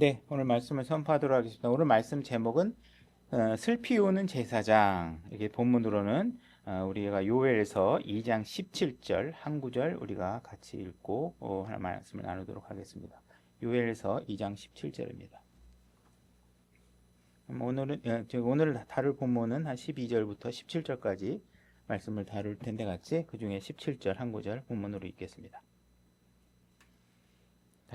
네, 오늘 말씀을 선포하도록 하겠습니다. 오늘 말씀 제목은 슬피 우는 제사장. 이게 본문으로는 우리가 요엘서 2장 17절 한 구절 우리가 같이 읽고 하나 말씀을 나누도록 하겠습니다. 요엘서 2장 17절입니다. 오늘 다룰 본문은 한 12절부터 17절까지 말씀을 다룰 텐데 같이 그 중에 17절 한 구절 본문으로 읽겠습니다.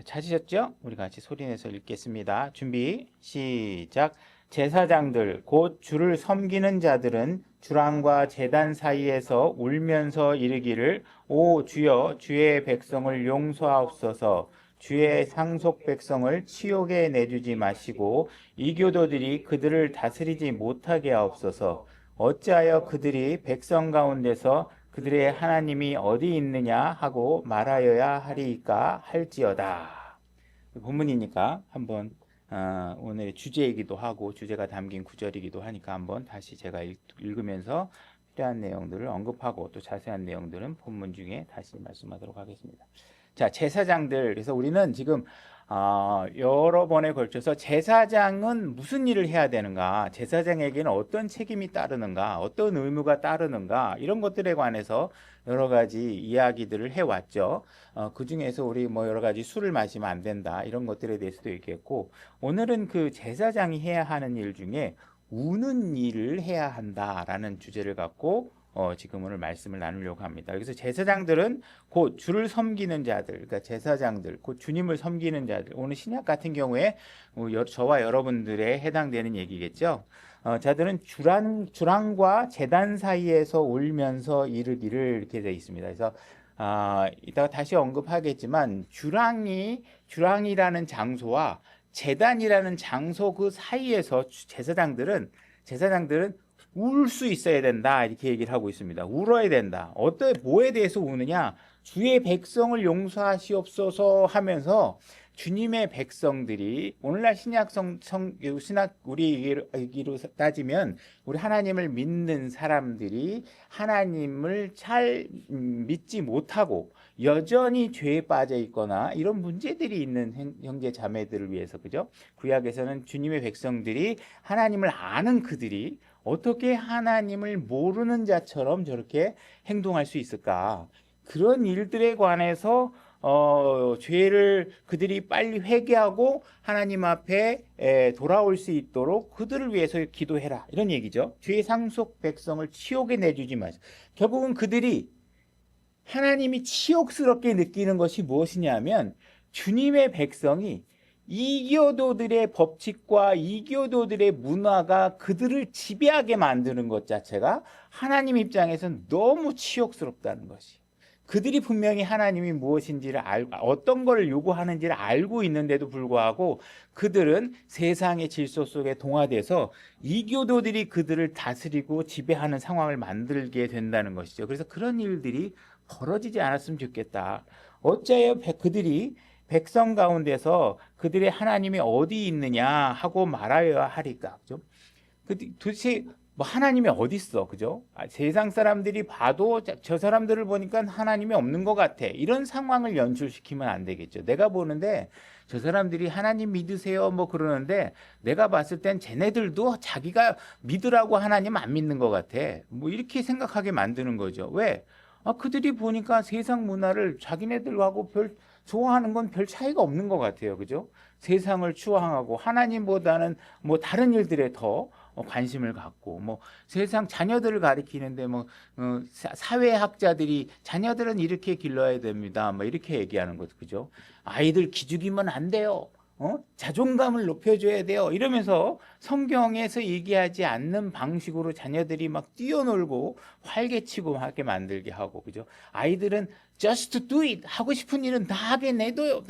찾으셨죠? 우리 같이 소리내서 읽겠습니다. 준비 시작. 제사장들 곧 주를 섬기는 자들은 주랑과 제단 사이에서 울면서 이르기를 오 주여 주의 백성을 용서하옵소서. 주의 상속 백성을 치욕에 내주지 마시고 이교도들이 그들을 다스리지 못하게 하옵소서. 어찌하여 그들이 백성 가운데서 그들의 하나님이 어디 있느냐 하고 말하여야 하리이까 할지어다. 본문이니까 한번 오늘의 주제이기도 하고 주제가 담긴 구절이기도 하니까 한번 다시 제가 읽으면서 필요한 내용들을 언급하고 또 자세한 내용들은 본문 중에 다시 말씀하도록 하겠습니다. 자, 제사장들. 그래서 우리는 지금 여러 번에 걸쳐서 제사장은 무슨 일을 해야 되는가, 제사장에게는 어떤 책임이 따르는가, 어떤 의무가 따르는가, 이런 것들에 관해서 여러 가지 이야기들을 해왔죠. 그 중에서 우리 뭐 여러 가지 술을 마시면 안 된다, 이런 것들에 대해서도 얘기했고, 오늘은 그 제사장이 해야 하는 일 중에 우는 일을 해야 한다라는 주제를 갖고 지금 오늘 말씀을 나누려고 합니다. 그래서 제사장들은 곧 주를 섬기는 자들, 그러니까 제사장들, 곧 주님을 섬기는 자들. 오늘 신약 같은 경우에 저와 여러분들에 해당되는 얘기겠죠. 자들은 주랑과 제단 사이에서 울면서 이르기를 이렇게 되어 있습니다. 그래서 이따가 다시 언급하겠지만 주랑이라는 장소와 제단이라는 장소 그 사이에서 제사장들은 울 수 있어야 된다, 이렇게 얘기를 하고 있습니다. 울어야 된다. 뭐에 대해서 우느냐? 주의 백성을 용서하시옵소서 하면서 주님의 백성들이, 오늘날 신약 우리 얘기로 따지면 우리 하나님을 믿는 사람들이 하나님을 잘 믿지 못하고 여전히 죄에 빠져 있거나 이런 문제들이 있는 형제 자매들을 위해서, 그죠? 구약에서는 주님의 백성들이, 하나님을 아는 그들이 어떻게 하나님을 모르는 자처럼 저렇게 행동할 수 있을까? 그런 일들에 관해서 죄를 그들이 빨리 회개하고 하나님 앞에 돌아올 수 있도록 그들을 위해서 기도해라, 이런 얘기죠. 죄의 상속 백성을 치욕에 내주지 마시고, 결국은 그들이 하나님이 치욕스럽게 느끼는 것이 무엇이냐면, 주님의 백성이 이교도들의 법칙과 이교도들의 문화가 그들을 지배하게 만드는 것 자체가 하나님 입장에서는 너무 치욕스럽다는 것이. 그들이 분명히 하나님이 무엇인지를 알고 어떤 걸 요구하는지를 알고 있는데도 불구하고 그들은 세상의 질서 속에 동화돼서 이교도들이 그들을 다스리고 지배하는 상황을 만들게 된다는 것이죠. 그래서 그런 일들이 벌어지지 않았으면 좋겠다. 어째요 그들이 백성 가운데서 그들의 하나님이 어디 있느냐 하고 말하여야 하리까? 그죠? 도대체 뭐 하나님이 어디 있어, 그죠? 세상 사람들이 봐도 저 사람들을 보니까 하나님이 없는 것 같아, 이런 상황을 연출시키면 안 되겠죠. 내가 보는데 저 사람들이 하나님 믿으세요 뭐 그러는데 내가 봤을 땐 쟤네들도 자기가 믿으라고 하나님 안 믿는 것 같아, 뭐 이렇게 생각하게 만드는 거죠. 왜? 그들이 보니까 세상 문화를 자기네들하고 좋아하는 건 별 차이가 없는 것 같아요. 그죠? 세상을 추앙하고 하나님보다는 뭐 다른 일들에 더 관심을 갖고, 뭐 세상 자녀들을 가리키는데 사회학자들이 자녀들은 이렇게 길러야 됩니다, 뭐 이렇게 얘기하는 거죠. 그죠? 아이들 기죽이면 안 돼요. 자존감을 높여줘야 돼요, 이러면서 성경에서 얘기하지 않는 방식으로 자녀들이 막 뛰어놀고 활개치고 하게 만들게 하고, 그죠? 아이들은 just do it, 하고 싶은 일은 다 하게 놔둬요,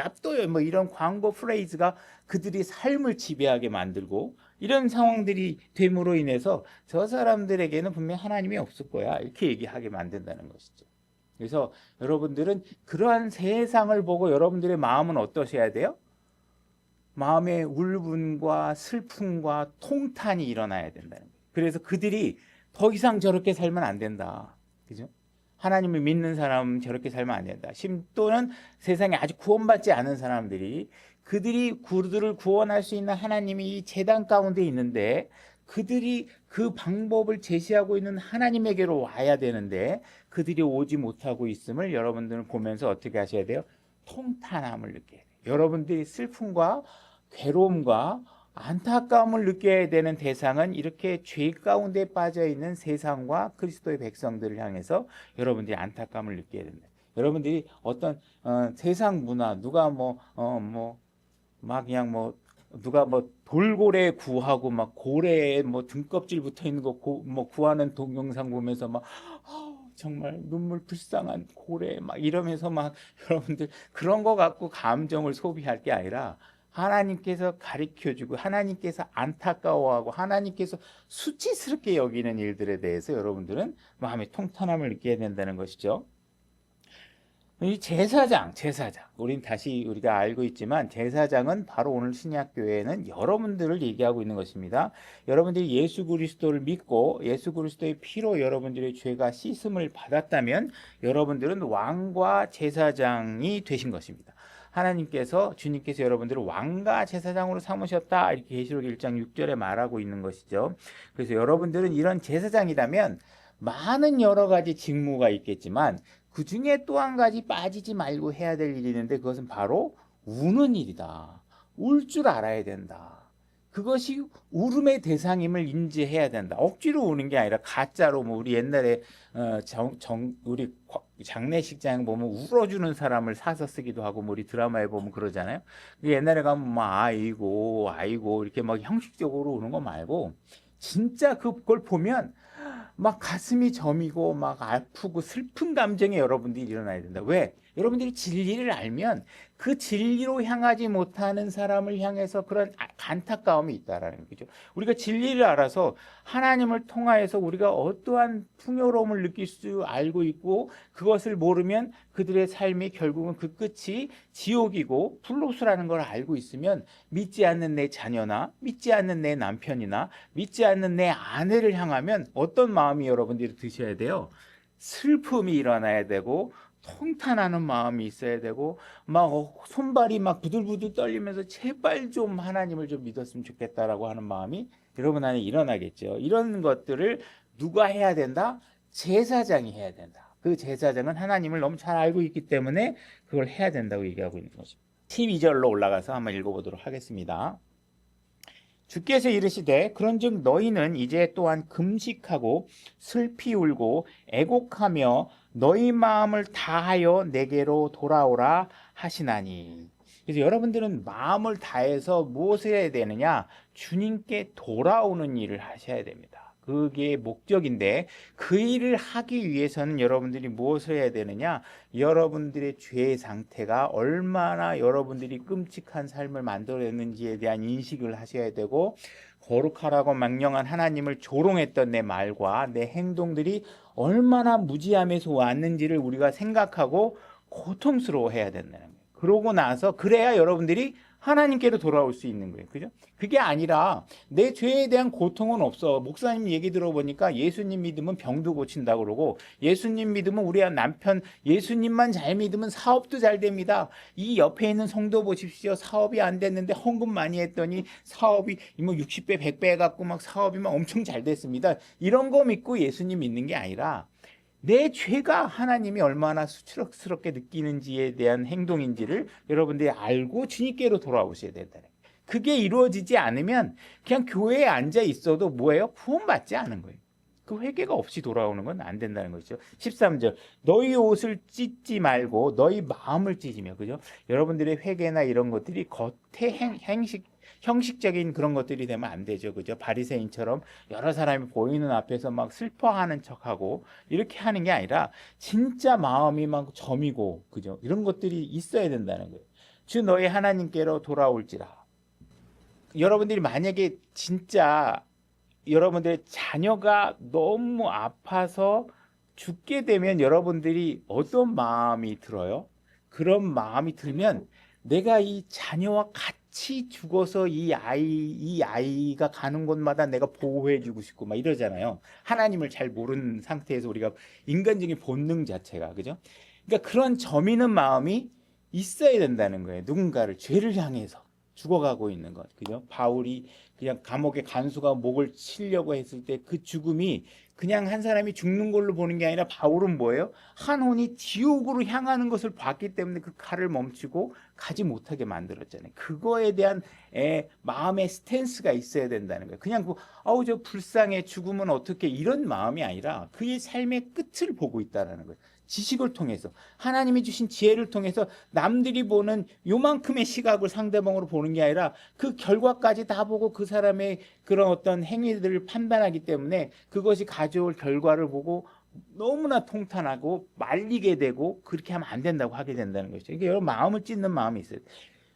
뭐 이런 광고 프레이즈가 그들이 삶을 지배하게 만들고, 이런 상황들이 됨으로 인해서 저 사람들에게는 분명히 하나님이 없을 거야, 이렇게 얘기하게 만든다는 것이죠. 그래서 여러분들은 그러한 세상을 보고 여러분들의 마음은 어떠셔야 돼요? 마음의 울분과 슬픔과 통탄이 일어나야 된다는 거예요. 그래서 그들이 더 이상 저렇게 살면 안 된다, 그죠? 하나님을 믿는 사람은 저렇게 살면 안 된다. 또는 세상에 아직 구원받지 않은 사람들이 그들이 그들을 구원할 수 있는 하나님이 이 제단 가운데 있는데 그들이 그 방법을 제시하고 있는 하나님에게로 와야 되는데 그들이 오지 못하고 있음을 여러분들은 보면서 어떻게 하셔야 돼요? 통탄함을 느껴야 돼요. 여러분들이 슬픔과 괴로움과 안타까움을 느껴야 되는 대상은 이렇게 죄 가운데 빠져 있는 세상과 그리스도의 백성들을 향해서 여러분들이 안타까움을 느껴야 된다. 여러분들이 어떤 세상 문화 누가 막 그냥 누가 돌고래 구하고 막 고래에 등껍질 붙어 있는 거 구하는 동영상 보면서 막 정말 눈물 불쌍한 고래 막 이러면서 막 여러분들 그런 거 갖고 감정을 소비할 게 아니라 하나님께서 가르쳐주고 하나님께서 안타까워하고 하나님께서 수치스럽게 여기는 일들에 대해서 여러분들은 마음의 통탄함을 느껴야 된다는 것이죠. 이 제사장, 우린 다시 우리가 알고 있지만 제사장은 바로 오늘 신약교회에는 여러분들을 얘기하고 있는 것입니다. 여러분들이 예수 그리스도를 믿고 예수 그리스도의 피로 여러분들의 죄가 씻음을 받았다면 여러분들은 왕과 제사장이 되신 것입니다. 주님께서 여러분들을 왕과 제사장으로 삼으셨다. 이렇게 계시록 1장 6절에 말하고 있는 것이죠. 그래서 여러분들은 이런 제사장이라면 많은 여러 가지 직무가 있겠지만 그 중에 또 한 가지 빠지지 말고 해야 될 일이 있는데 그것은 바로 우는 일이다. 울 줄 알아야 된다. 그것이 울음의 대상임을 인지해야 된다. 억지로 우는 게 아니라 가짜로 우리 옛날에 우리 장례식장 보면 울어주는 사람을 사서 쓰기도 하고 우리 드라마에 보면 그러잖아요. 옛날에 가면 막 아이고 이렇게 막 형식적으로 우는 거 말고 진짜 그걸 보면 막 가슴이 저미고 막 아프고 슬픈 감정이 여러분들이 일어나야 된다. 왜? 여러분들이 진리를 알면 그 진리로 향하지 못하는 사람을 향해서 그런 안타까움이 있다라는 거죠. 우리가 진리를 알아서 하나님을 통하여서 우리가 어떠한 풍요로움을 느낄 수 알고 있고 그것을 모르면 그들의 삶이 결국은 그 끝이 지옥이고 불로소라는 걸 알고 있으면 믿지 않는 내 자녀나 믿지 않는 내 남편이나 믿지 않는 내 아내를 향하면 어떤 마음이 여러분들이 드셔야 돼요? 슬픔이 일어나야 되고 통탄하는 마음이 있어야 되고 막 손발이 막 부들부들 떨리면서 제발 좀 하나님을 좀 믿었으면 좋겠다라고 하는 마음이 여러분 안에 일어나겠죠. 이런 것들을 누가 해야 된다? 제사장이 해야 된다. 그 제사장은 하나님을 너무 잘 알고 있기 때문에 그걸 해야 된다고 얘기하고 있는 거죠. 12절로 올라가서 한번 읽어보도록 하겠습니다. 주께서 이르시되 그런즉 너희는 이제 또한 금식하고 슬피 울고 애곡하며 너희 마음을 다하여 내게로 돌아오라 하시나니. 그래서 여러분들은 마음을 다해서 무엇을 해야 되느냐? 주님께 돌아오는 일을 하셔야 됩니다. 그게 목적인데 그 일을 하기 위해서는 여러분들이 무엇을 해야 되느냐? 여러분들의 죄의 상태가 얼마나 여러분들이 끔찍한 삶을 만들어냈는지에 대한 인식을 하셔야 되고 거룩하라고 명령한 하나님을 조롱했던 내 말과 내 행동들이 얼마나 무지함에서 왔는지를 우리가 생각하고 고통스러워해야 된다는 거예요. 그러고 나서 그래야 여러분들이 하나님께로 돌아올 수 있는 거예요. 그죠? 그게 아니라 내 죄에 대한 고통은 없어. 목사님 얘기 들어보니까 예수님 믿으면 병도 고친다고 그러고 예수님 믿으면 우리 남편 예수님만 잘 믿으면 사업도 잘 됩니다. 이 옆에 있는 성도 보십시오. 사업이 안 됐는데 헌금 많이 했더니 사업이 60배 100배 해갖고 막 사업이 막 엄청 잘 됐습니다. 이런 거 믿고 예수님 믿는 게 아니라 내 죄가 하나님이 얼마나 수치스럽게 느끼는지에 대한 행동인지를 여러분들이 알고 주님께로 돌아오셔야 된다는 거예요. 그게 이루어지지 않으면 그냥 교회에 앉아 있어도 뭐예요? 구원받지 않은 거예요. 그 회개가 없이 돌아오는 건 안 된다는 거죠. 13절 너희 옷을 찢지 말고 너희 마음을 찢으며 그죠? 여러분들의 회개나 이런 것들이 겉에 형식적인 그런 것들이 되면 안 되죠. 그죠? 바리새인처럼 여러 사람이 보이는 앞에서 막 슬퍼하는 척하고 이렇게 하는 게 아니라 진짜 마음이 막 저미고 그죠? 이런 것들이 있어야 된다는 거예요. 주 너희 하나님께로 돌아올지라. 여러분들이 만약에 진짜 여러분들의 자녀가 너무 아파서 죽게 되면 여러분들이 어떤 마음이 들어요? 그런 마음이 들면 내가 이 자녀와 같이 죽어서 이 아이가 가는 곳마다 내가 보호해주고 싶고 막 이러잖아요. 하나님을 잘 모르는 상태에서 우리가 인간적인 본능 자체가 그죠? 그러니까 그런 저미는 마음이 있어야 된다는 거예요. 누군가를 죄를 향해서 죽어가고 있는 것. 그죠? 바울이 그냥 감옥에 간수가 목을 치려고 했을 때 그 죽음이 그냥 한 사람이 죽는 걸로 보는 게 아니라 바울은 뭐예요? 한 혼이 지옥으로 향하는 것을 봤기 때문에 그 칼을 멈추고 가지 못하게 만들었잖아요. 그거에 대한 마음의 스탠스가 있어야 된다는 거예요. 그냥 아우 저 불쌍해 죽으면 어떻게 이런 마음이 아니라 그의 삶의 끝을 보고 있다는 거예요. 지식을 통해서 하나님이 주신 지혜를 통해서 남들이 보는 요만큼의 시각을 상대방으로 보는 게 아니라 그 결과까지 다 보고 그 사람의 그런 어떤 행위들을 판단하기 때문에 그것이 가져올 결과를 보고 너무나 통탄하고 말리게 되고 그렇게 하면 안 된다고 하게 된다는 것이죠. 이게 여러분 마음을 찢는 마음이 있어요.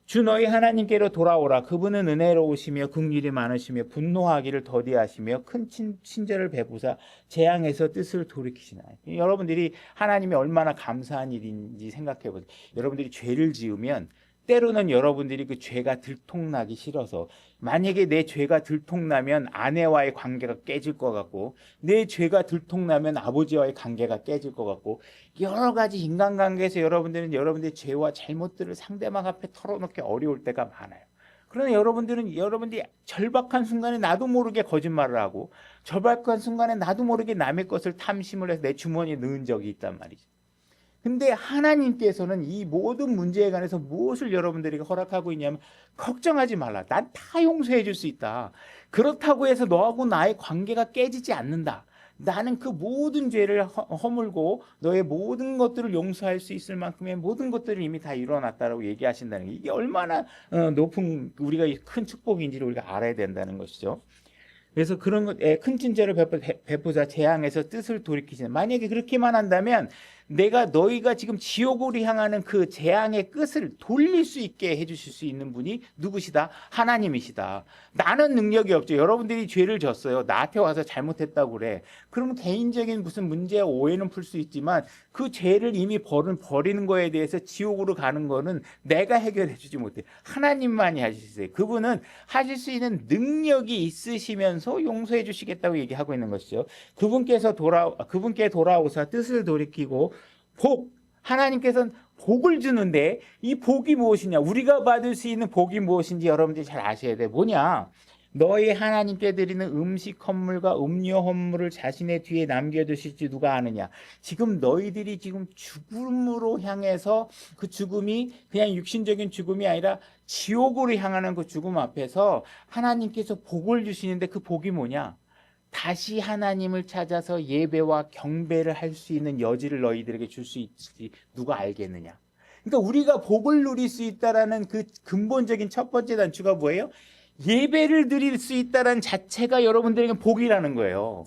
주 너희 하나님께로 돌아오라. 그분은 은혜로우시며 긍휼이 많으시며 분노하기를 더디하시며 큰 친절을 베푸사 재앙에서 뜻을 돌이키시나요. 여러분들이 하나님이 얼마나 감사한 일인지 생각해 보세요. 여러분들이 죄를 지으면 때로는 여러분들이 그 죄가 들통나기 싫어서 만약에 내 죄가 들통나면 아내와의 관계가 깨질 것 같고 내 죄가 들통나면 아버지와의 관계가 깨질 것 같고 여러 가지 인간관계에서 여러분들은 여러분들의 죄와 잘못들을 상대방 앞에 털어놓기 어려울 때가 많아요. 그러나 여러분들이 절박한 순간에 나도 모르게 거짓말을 하고 절박한 순간에 나도 모르게 남의 것을 탐심을 해서 내 주머니에 넣은 적이 있단 말이죠. 근데 하나님께서는 이 모든 문제에 관해서 무엇을 여러분들에게 허락하고 있냐면 걱정하지 말라. 난 다 용서해 줄 수 있다. 그렇다고 해서 너하고 나의 관계가 깨지지 않는다. 나는 그 모든 죄를 허물고 너의 모든 것들을 용서할 수 있을 만큼의 모든 것들을 이미 다 이뤄놨다라고 얘기하신다는 게 이게 얼마나 높은 우리가 큰 축복인지를 우리가 알아야 된다는 것이죠. 그래서 그런 것에 큰 친절을 베푸사 재앙에서 뜻을 돌이키시는 만약에 그렇게만 한다면 너희가 지금 지옥으로 향하는 그 재앙의 끝을 돌릴 수 있게 해주실 수 있는 분이 누구시다? 하나님이시다. 나는 능력이 없죠. 여러분들이 죄를 졌어요. 나한테 와서 잘못했다고 그래. 그러면 개인적인 무슨 문제와 오해는 풀 수 있지만 그 죄를 이미 버리는 거에 대해서 지옥으로 가는 거는 내가 해결해 주지 못해. 하나님만이 하실 수 있어요. 그분은 하실 수 있는 능력이 있으시면서 용서해 주시겠다고 얘기하고 있는 것이죠. 그분께 돌아오사 뜻을 돌이키고 하나님께서는 복을 주는데 이 복이 무엇이냐? 우리가 받을 수 있는 복이 무엇인지 여러분들이 잘 아셔야 돼. 뭐냐? 너희 하나님께 드리는 음식 헌물과 음료 헌물을 자신의 뒤에 남겨두실지 누가 아느냐? 지금 너희들이 지금 죽음으로 향해서 그 죽음이 그냥 육신적인 죽음이 아니라 지옥으로 향하는 그 죽음 앞에서 하나님께서 복을 주시는데 그 복이 뭐냐? 다시 하나님을 찾아서 예배와 경배를 할 수 있는 여지를 너희들에게 줄 수 있을지 누가 알겠느냐? 그러니까 우리가 복을 누릴 수 있다라는 그 근본적인 첫 번째 단추가 뭐예요? 예배를 드릴 수 있다는 자체가 여러분들에게 복이라는 거예요.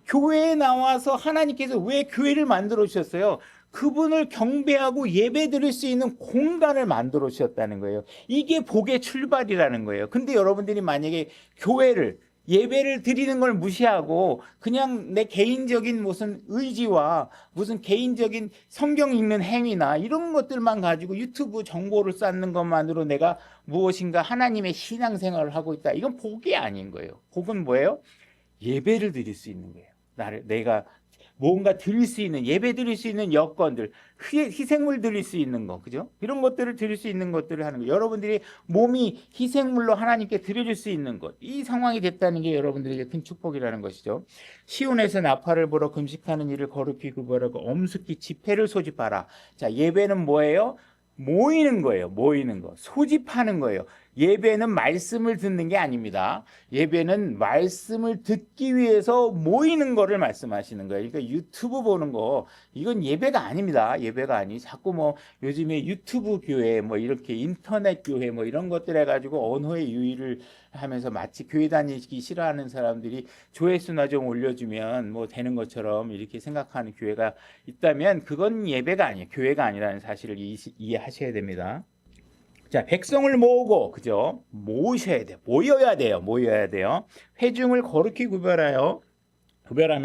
교회에 나와서 하나님께서 왜 교회를 만들어 주셨어요? 그분을 경배하고 예배 드릴 수 있는 공간을 만들어 주셨다는 거예요. 이게 복의 출발이라는 거예요. 근데 여러분들이 만약에 예배를 드리는 걸 무시하고 그냥 내 개인적인 무슨 의지와 무슨 개인적인 성경 읽는 행위나 이런 것들만 가지고 유튜브 정보를 쌓는 것만으로 내가 무엇인가 하나님의 신앙생활을 하고 있다. 이건 복이 아닌 거예요. 복은 뭐예요? 예배를 드릴 수 있는 거예요. 내가 뭔가 드릴 수 있는, 예배 드릴 수 있는 여건들, 희생물 드릴 수 있는 거, 그죠? 이런 것들을 드릴 수 있는 것들을 하는 거. 여러분들이 몸이 희생물로 하나님께 드려줄 수 있는 것. 이 상황이 됐다는 게 여러분들에게 큰 축복이라는 것이죠. 시온에서 나팔을 불어 금식하는 일을 거룩히 구별하고 엄숙히 집회를 소집하라. 자, 예배는 뭐예요? 모이는 거예요. 모이는 거. 소집하는 거예요. 예배는 말씀을 듣는 게 아닙니다. 예배는 말씀을 듣기 위해서 모이는 거를 말씀하시는 거예요. 그러니까 유튜브 보는 거 이건 예배가 아닙니다. 예배가 아니. 자꾸 요즘에 유튜브 교회 이렇게 인터넷 교회 이런 것들 해가지고 언어의 유희를 하면서 마치 교회 다니기 싫어하는 사람들이 조회수나 좀 올려주면 되는 것처럼 이렇게 생각하는 교회가 있다면 그건 예배가 아니에요. 교회가 아니라는 사실을 이해하셔야 됩니다. 자, 백성을 모으고, 그죠? 모여야 돼요. 모여야 돼요. 회중을 거룩히 구별하며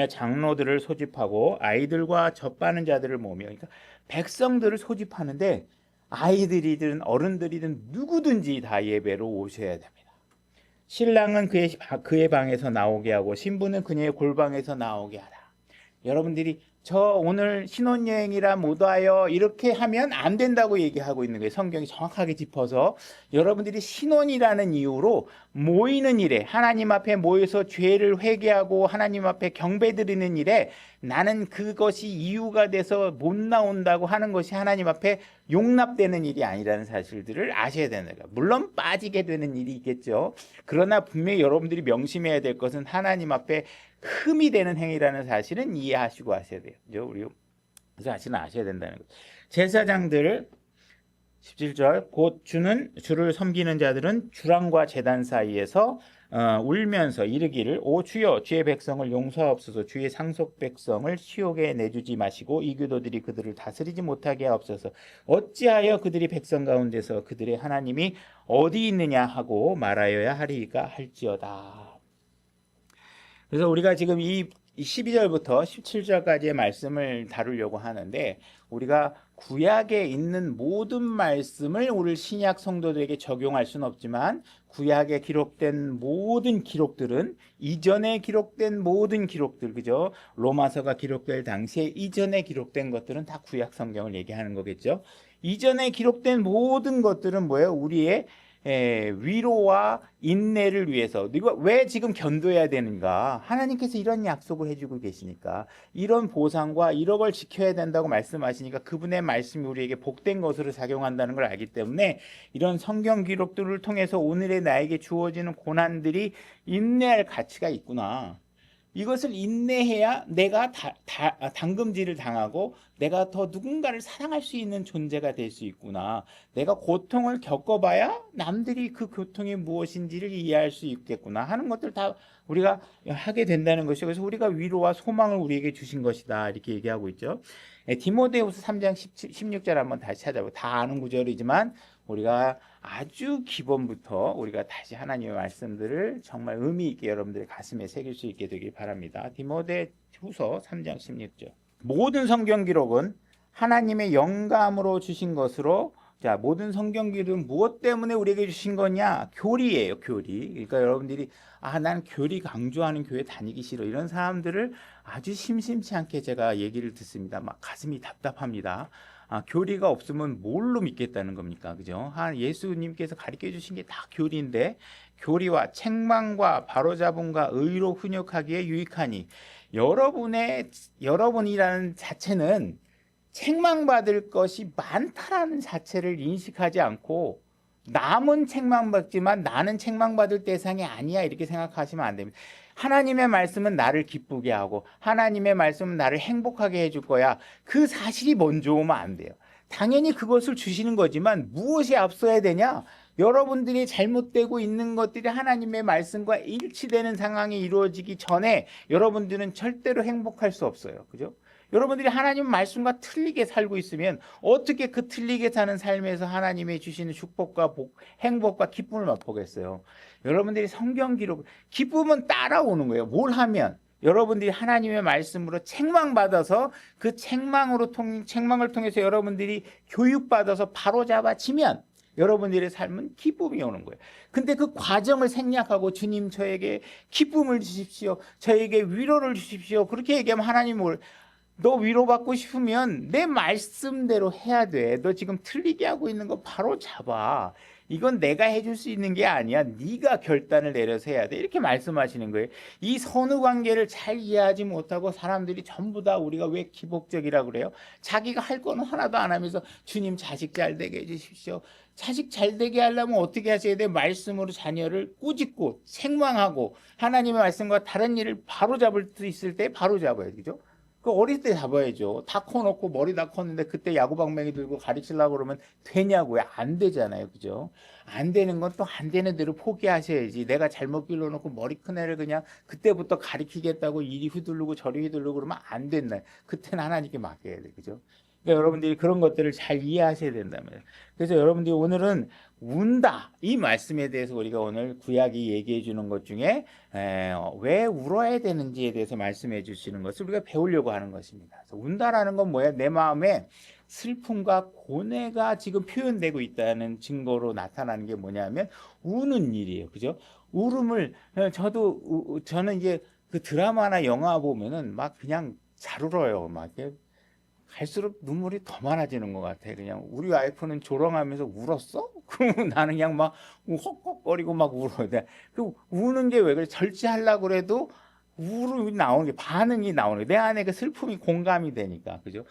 장로들을 소집하고 아이들과 젖바는 자들을 모으며, 그러니까 백성들을 소집하는데 아이들이든 어른들이든 누구든지 다 예배로 오셔야 됩니다. 신랑은 그의 방에서 나오게 하고 신부는 그녀의 골방에서 나오게 하라. 여러분들이 저 오늘 신혼여행이라 못 와요. 이렇게 하면 안 된다고 얘기하고 있는 거예요. 성경이 정확하게 짚어서 여러분들이 신혼이라는 이유로 모이는 일에 하나님 앞에 모여서 죄를 회개하고 하나님 앞에 경배드리는 일에 나는 그것이 이유가 돼서 못 나온다고 하는 것이 하나님 앞에 용납되는 일이 아니라는 사실들을 아셔야 되는 거예요. 물론 빠지게 되는 일이 있겠죠. 그러나 분명히 여러분들이 명심해야 될 것은 하나님 앞에 흠이 되는 행위라는 사실은 이해하시고 하셔야 돼요. 그죠? 우리 그 사실은 아셔야 된다는 거예요. 제사장들 17절 곧 주를 섬기는 자들은 주랑과 제단 사이에서 울면서 이르기를 오 주여 주의 백성을 용서하옵소서 주의 상속 백성을 시옥에 내주지 마시고 이교도들이 그들을 다스리지 못하게 하옵소서 어찌하여 그들이 백성 가운데서 그들의 하나님이 어디 있느냐 하고 말하여야 하리이까 할지어다. 그래서 우리가 지금 이 12절부터 17절까지의 말씀을 다루려고 하는데 우리가 구약에 있는 모든 말씀을 오늘 신약 성도들에게 적용할 수는 없지만 구약에 기록된 모든 기록들은 이전에 기록된 모든 기록들 그죠? 로마서가 기록될 당시에 이전에 기록된 것들은 다 구약 성경을 얘기하는 거겠죠. 이전에 기록된 모든 것들은 뭐예요? 우리의 위로와 인내를 위해서 네가 왜 지금 견뎌야 되는가? 하나님께서 이런 약속을 해주고 계시니까 이런 보상과 이런 걸 지켜야 된다고 말씀하시니까 그분의 말씀이 우리에게 복된 것으로 작용한다는 걸 알기 때문에 이런 성경 기록들을 통해서 오늘의 나에게 주어지는 고난들이 인내할 가치가 있구나. 이것을 인내해야 내가 당금질을 당하고 내가 더 누군가를 사랑할 수 있는 존재가 될 수 있구나. 내가 고통을 겪어봐야 남들이 그 고통이 무엇인지를 이해할 수 있겠구나 하는 것들 다 우리가 하게 된다는 것이죠. 그래서 우리가 위로와 소망을 우리에게 주신 것이다 이렇게 얘기하고 있죠. 디모데후서 3장 16절 한번 다시 찾아보고 다 아는 구절이지만 우리가 아주 기본부터 우리가 다시 하나님의 말씀들을 정말 의미 있게 여러분들의 가슴에 새길 수 있게 되길 바랍니다. 디모데후서 3장 16절 모든 성경 기록은 하나님의 영감으로 주신 것으로 자 모든 성경 기록은 무엇 때문에 우리에게 주신 거냐? 교리예요. 교리. 그러니까 여러분들이 난 교리 강조하는 교회 다니기 싫어 이런 사람들을 아주 심심치 않게 제가 얘기를 듣습니다. 막 가슴이 답답합니다. 교리가 없으면 뭘로 믿겠다는 겁니까? 그죠? 예수님께서 가르쳐 주신 게 다 교리인데 교리와 책망과 바로잡음과 의로 훈육하기에 유익하니 여러분이라는 자체는 책망받을 것이 많다라는 자체를 인식하지 않고 남은 책망받지만 나는 책망받을 대상이 아니야 이렇게 생각하시면 안 됩니다. 하나님의 말씀은 나를 기쁘게 하고 하나님의 말씀은 나를 행복하게 해줄 거야. 그 사실이 먼저 오면 안 돼요. 당연히 그것을 주시는 거지만 무엇이 앞서야 되냐? 여러분들이 잘못되고 있는 것들이 하나님의 말씀과 일치되는 상황이 이루어지기 전에 여러분들은 절대로 행복할 수 없어요. 그죠? 여러분들이 하나님 말씀과 틀리게 살고 있으면 어떻게 그 틀리게 사는 삶에서 하나님의 주시는 축복과 복, 행복과 기쁨을 맛보겠어요. 여러분들이 성경 기록, 기쁨은 따라오는 거예요. 뭘 하면? 여러분들이 하나님의 말씀으로 책망받아서 그 책망을 통해서 여러분들이 교육받아서 바로잡아지면 여러분들의 삶은 기쁨이 오는 거예요. 근데 그 과정을 생략하고 주님 저에게 기쁨을 주십시오. 저에게 위로를 주십시오. 그렇게 얘기하면 하나님은 너 위로받고 싶으면 내 말씀대로 해야 돼. 너 지금 틀리게 하고 있는 거 바로 잡아. 이건 내가 해줄 수 있는 게 아니야. 네가 결단을 내려서 해야 돼. 이렇게 말씀하시는 거예요. 이 선후 관계를 잘 이해하지 못하고 사람들이 전부 다 우리가 왜 기복적이라고 그래요? 자기가 할 거는 하나도 안 하면서 주님 자식 잘 되게 해주십시오. 자식 잘 되게 하려면 어떻게 하셔야 돼? 말씀으로 자녀를 꾸짖고 책망하고 하나님의 말씀과 다른 일을 바로 잡을 수 있을 때 바로 잡아야 되죠. 그 어릴 때 잡아야죠. 다 커놓고 머리 다 컸는데 그때 야구방망이 들고 가르치려고 그러면 되냐고요? 안 되잖아요. 그죠? 안 되는 건 또 안 되는 대로 포기하셔야지. 내가 잘못 길러놓고 머리 큰 애를 그냥 그때부터 가르치겠다고 이리 휘두르고 저리 휘두르고 그러면 안 된다. 그때는 하나님께 맡겨야 돼. 그죠? 그러니까 여러분들이 그런 것들을 잘 이해하셔야 된다면. 그래서 여러분들이 오늘은 운다 이 말씀에 대해서 우리가 오늘 구약이 얘기해 주는 것 중에 왜 울어야 되는지에 대해서 말씀해 주시는 것을 우리가 배우려고 하는 것입니다. 그래서 운다라는 건 뭐야? 내 마음에 슬픔과 고뇌가 지금 표현되고 있다는 증거로 나타나는 게 뭐냐면 우는 일이에요. 그죠? 울음을 저는 이제 그 드라마나 영화 보면은 막 그냥 잘 울어요. 막 이렇게 갈수록 눈물이 더 많아지는 것 같아. 그냥 우리 와이프는 조롱하면서 울었어? 그러면 나는 그냥 막 헉헉거리고 막 울어야 돼. 그 우는 게 왜 그래? 절제하려고 그래도 울음이 나오는 게 반응이 나오는 게 내 안에 그 슬픔이 공감이 되니까. 그죠?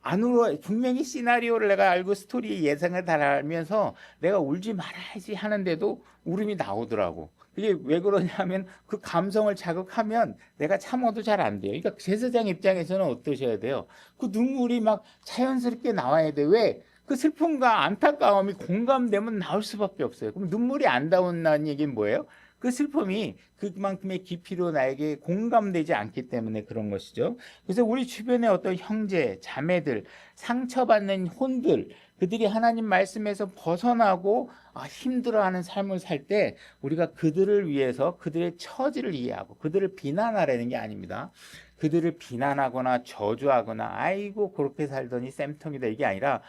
안 울어. 분명히 시나리오를 내가 알고 스토리 예상을 다 알면서 내가 울지 말아야지 하는데도 울음이 나오더라고. 그게 왜 그러냐면 그 감성을 자극하면 내가 참아도 잘 안 돼요. 그러니까 제사장 입장에서는 어떠셔야 돼요? 그 눈물이 막 자연스럽게 나와야 돼. 왜? 그 슬픔과 안타까움이 공감되면 나올 수밖에 없어요. 그럼 눈물이 안 나온다는 얘기는 뭐예요? 그 슬픔이 그만큼의 깊이로 나에게 공감되지 않기 때문에 그런 것이죠. 그래서 우리 주변에 어떤 형제, 자매들, 상처받는 혼들, 그들이 하나님 말씀에서 벗어나고 힘들어하는 삶을 살 때 우리가 그들을 위해서 그들의 처지를 이해하고 그들을 비난하라는 게 아닙니다. 그들을 비난하거나 저주하거나 아이고 그렇게 살더니 쌤통이다 이게 아니라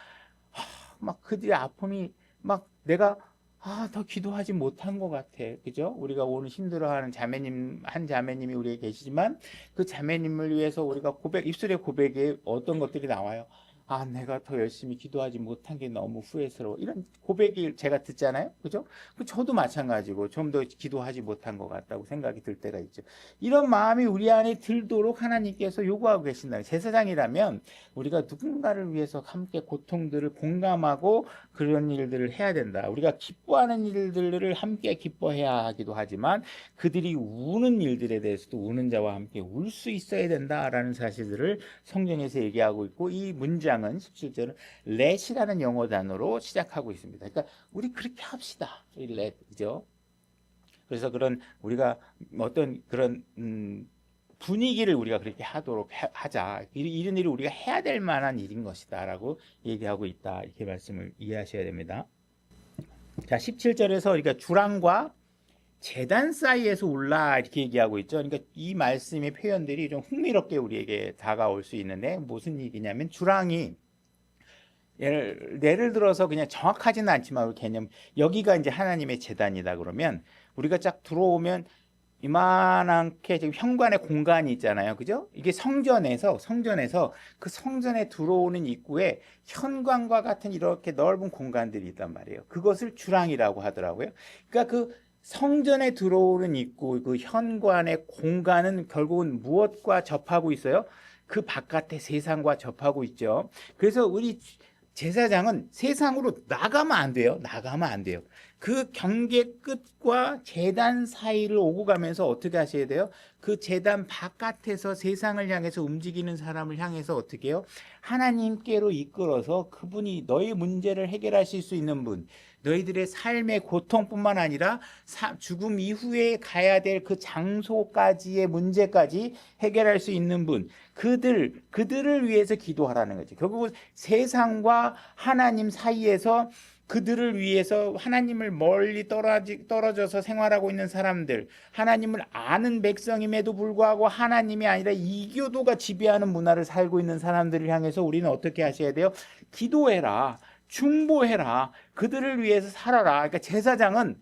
막 그들의 아픔이 막 내가 더 기도하지 못한 것 같아. 그죠? 우리가 오늘 힘들어하는 자매님, 한 자매님이 우리에게 계시지만 그 자매님을 위해서 우리가 입술의 고백에 어떤 것들이 나와요? 내가 더 열심히 기도하지 못한 게 너무 후회스러워. 이런 고백이 제가 듣잖아요. 그죠? 저도 마찬가지고 좀 더 기도하지 못한 것 같다고 생각이 들 때가 있죠. 이런 마음이 우리 안에 들도록 하나님께서 요구하고 계신다. 제사장이라면 우리가 누군가를 위해서 함께 고통들을 공감하고 그런 일들을 해야 된다. 우리가 기뻐하는 일들을 함께 기뻐해야 하기도 하지만 그들이 우는 일들에 대해서도 우는 자와 함께 울 수 있어야 된다라는 사실들을 성경에서 얘기하고 있고 이 문장은 17절은 let이라는 영어 단어로 시작하고 있습니다. 그러니까 우리 그렇게 합시다. let, 그죠? 그래서 그런 우리가 어떤 그런 분위기를 우리가 그렇게 하도록 하자. 이런 일을 우리가 해야 될 만한 일인 것이다 라고 얘기하고 있다. 이렇게 말씀을 이해하셔야 됩니다. 자, 17절에서 우리가 주랑과 제단 사이에서 올라 이렇게 얘기하고 있죠. 그러니까 이 말씀의 표현들이 좀 흥미롭게 우리에게 다가올 수 있는데 무슨 얘기냐면 주랑이 예를 들어서 그냥 정확하지는 않지만 개념 여기가 이제 하나님의 제단이다 그러면 우리가 쫙 들어오면 이만하게 지금 현관의 공간이 있잖아요. 그죠? 이게 성전에서 그 성전에 들어오는 입구에 현관과 같은 이렇게 넓은 공간들이 있단 말이에요. 그것을 주랑이라고 하더라고요. 그러니까 그 성전에 들어오는 입구, 그 현관의 공간은 결국은 무엇과 접하고 있어요? 그 바깥의 세상과 접하고 있죠. 그래서 우리 제사장은 세상으로 나가면 안 돼요. 나가면 안 돼요. 그 경계 끝과 제단 사이를 오고 가면서 어떻게 하셔야 돼요? 그 제단 바깥에서 세상을 향해서 움직이는 사람을 향해서 어떻게 해요? 하나님께로 이끌어서 그분이 너의 문제를 해결하실 수 있는 분, 너희들의 삶의 고통뿐만 아니라 죽음 이후에 가야 될 그 장소까지의 문제까지 해결할 수 있는 분, 그들을 위해서 기도하라는 거죠. 결국은 세상과 하나님 사이에서 그들을 위해서 하나님을 멀리 떨어져서 생활하고 있는 사람들, 하나님을 아는 백성임에도 불구하고 하나님이 아니라 이교도가 지배하는 문화를 살고 있는 사람들을 향해서 우리는 어떻게 하셔야 돼요? 기도해라, 중보해라, 그들을 위해서 살아라. 그러니까 제사장은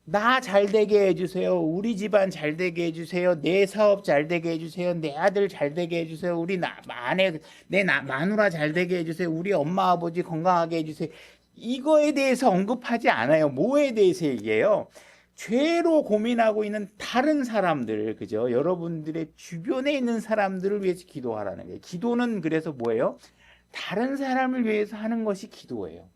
나 잘되게 해주세요. 우리 집안 잘되게 해주세요. 내 사업 잘되게 해주세요. 내 아들 잘되게 해주세요. 우리 아내, 마누라 잘되게 해주세요. 우리 엄마 아버지 건강하게 해주세요. 이거에 대해서 언급하지 않아요. 뭐에 대해서 얘기해요? 죄로 고민하고 있는 다른 사람들, 그죠? 여러분들의 주변에 있는 사람들을 위해서 기도하라는 거예요. 기도는 그래서 뭐예요? 다른 사람을 위해서 하는 것이 기도예요.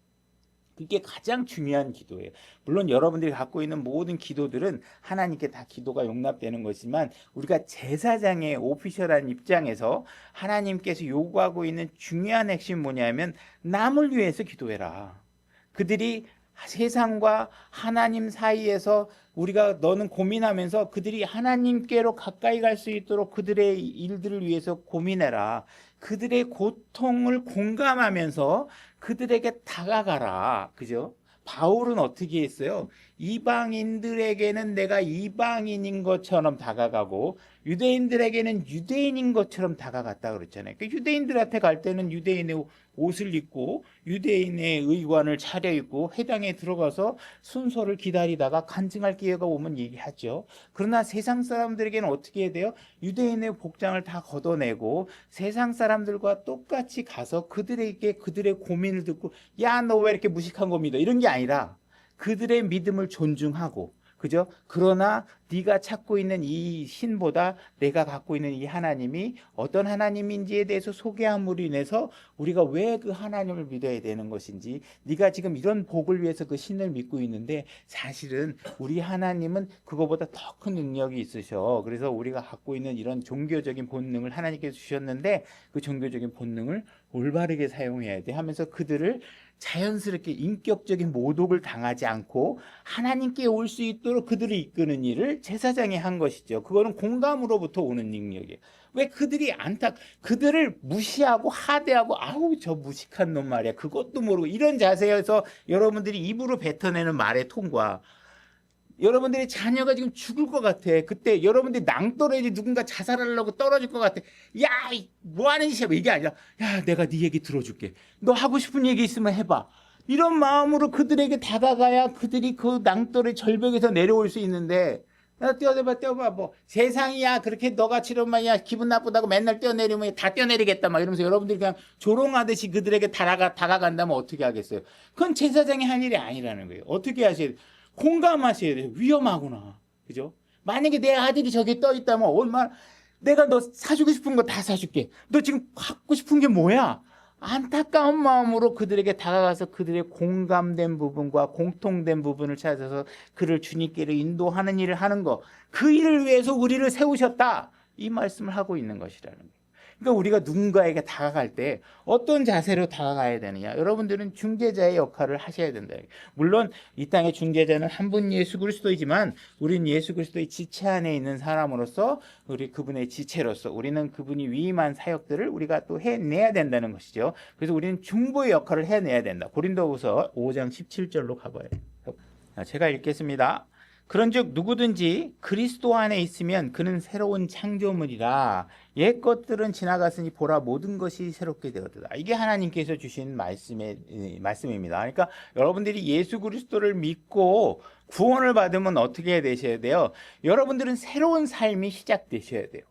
그게 가장 중요한 기도예요. 물론 여러분들이 갖고 있는 모든 기도들은 하나님께 다 기도가 용납되는 것이지만 우리가 제사장의 오피셜한 입장에서 하나님께서 요구하고 있는 중요한 핵심 뭐냐면 남을 위해서 기도해라. 그들이 세상과 하나님 사이에서 우리가 너는 고민하면서 그들이 하나님께로 가까이 갈 수 있도록 그들의 일들을 위해서 고민해라. 그들의 고통을 공감하면서 그들에게 다가가라. 그죠? 바울은 어떻게 했어요? 이방인들에게는 내가 이방인인 것처럼 다가가고 유대인들에게는 유대인인 것처럼 다가갔다 그랬잖아요. 그러니까 유대인들한테 갈 때는 유대인의 옷을 입고 유대인의 의관을 차려입고 회당에 들어가서 순서를 기다리다가 간증할 기회가 오면 얘기하죠. 그러나 세상 사람들에게는 어떻게 해야 돼요? 유대인의 복장을 다 걷어내고 세상 사람들과 똑같이 가서 그들에게 그들의 고민을 듣고 야, 너 왜 이렇게 무식한 거 믿어? 이런 게 아니라 그들의 믿음을 존중하고, 그죠? 그러나 네가 찾고 있는 이 신보다 내가 갖고 있는 이 하나님이 어떤 하나님인지에 대해서 소개함으로 인해서 우리가 왜 그 하나님을 믿어야 되는 것인지, 네가 지금 이런 복을 위해서 그 신을 믿고 있는데 사실은 우리 하나님은 그거보다 더 큰 능력이 있으셔. 그래서 우리가 갖고 있는 이런 종교적인 본능을 하나님께서 주셨는데 그 종교적인 본능을 올바르게 사용해야 돼 하면서 그들을 자연스럽게 인격적인 모독을 당하지 않고 하나님께 올 수 있도록 그들을 이끄는 일을 제사장이 한 것이죠. 그거는 공감으로부터 오는 능력이에요. 왜 그들이 그들을 무시하고 하대하고 아우 저 무식한 놈 말이야 그것도 모르고 이런 자세에서 여러분들이 입으로 뱉어내는 말의 톤과 여러분들의 자녀가 지금 죽을 것 같아. 그때 여러분들이 낭떠러지 누군가 자살하려고 떨어질 것 같아. 야, 뭐 하는 짓이야? 이게 아니라 야, 내가 네 얘기 들어줄게. 너 하고 싶은 얘기 있으면 해봐. 이런 마음으로 그들에게 다가가야 그들이 그 낭떠러지 절벽에서 내려올 수 있는데 뛰어봐 뭐 세상이야 그렇게 너가 치료만이야 기분 나쁘다고 맨날 뛰어내리면 다 뛰어내리겠다 막 이러면서 여러분들이 그냥 조롱하듯이 그들에게 다가간다면 어떻게 하겠어요? 그건 제사장이 한 일이 아니라는 거예요. 어떻게 하셔야 돼요? 공감하셔야 돼요. 위험하구나. 그죠? 만약에 내 아들이 저기 떠 있다면 얼마나 내가 너 사주고 싶은 거 다 사줄게. 너 지금 갖고 싶은 게 뭐야? 안타까운 마음으로 그들에게 다가가서 그들의 공감된 부분과 공통된 부분을 찾아서 그를 주님께로 인도하는 일을 하는 거. 그 일을 위해서 우리를 세우셨다. 이 말씀을 하고 있는 것이라는 거예요. 그러니까 우리가 누군가에게 다가갈 때 어떤 자세로 다가가야 되느냐. 여러분들은 중재자의 역할을 하셔야 된다. 물론 이 땅의 중재자는 한 분 예수 그리스도이지만 우리는 예수 그리스도의 지체 안에 있는 사람으로서 우리 그분의 지체로서 우리는 그분이 위임한 사역들을 우리가 또 해내야 된다는 것이죠. 그래서 우리는 중보의 역할을 해내야 된다. 고린도후서 5장 17절로 가봐요. 제가 읽겠습니다. 그런즉 누구든지 그리스도 안에 있으면 그는 새로운 창조물이라 옛 것들은 지나갔으니 보라 모든 것이 새롭게 되었다. 이게 하나님께서 주신 말씀입니다. 그러니까 여러분들이 예수 그리스도를 믿고 구원을 받으면 어떻게 되셔야 돼요? 여러분들은 새로운 삶이 시작되셔야 돼요.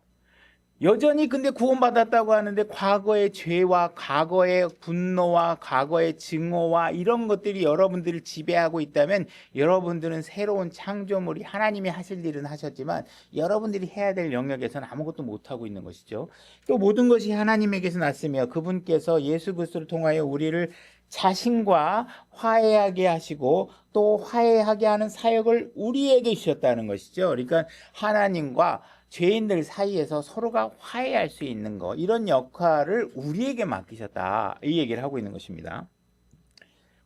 여전히 근데 구원받았다고 하는데 과거의 죄와 과거의 분노와 과거의 증오와 이런 것들이 여러분들을 지배하고 있다면 여러분들은 새로운 창조물이 하나님이 하실 일은 하셨지만 여러분들이 해야 될 영역에서는 아무것도 못하고 있는 것이죠. 또 모든 것이 하나님에게서 났으며 그분께서 예수 그리스도를 통하여 우리를 자신과 화해하게 하시고 또 화해하게 하는 사역을 우리에게 주셨다는 것이죠. 그러니까 하나님과 죄인들 사이에서 서로가 화해할 수 있는 거 이런 역할을 우리에게 맡기셨다 이 얘기를 하고 있는 것입니다.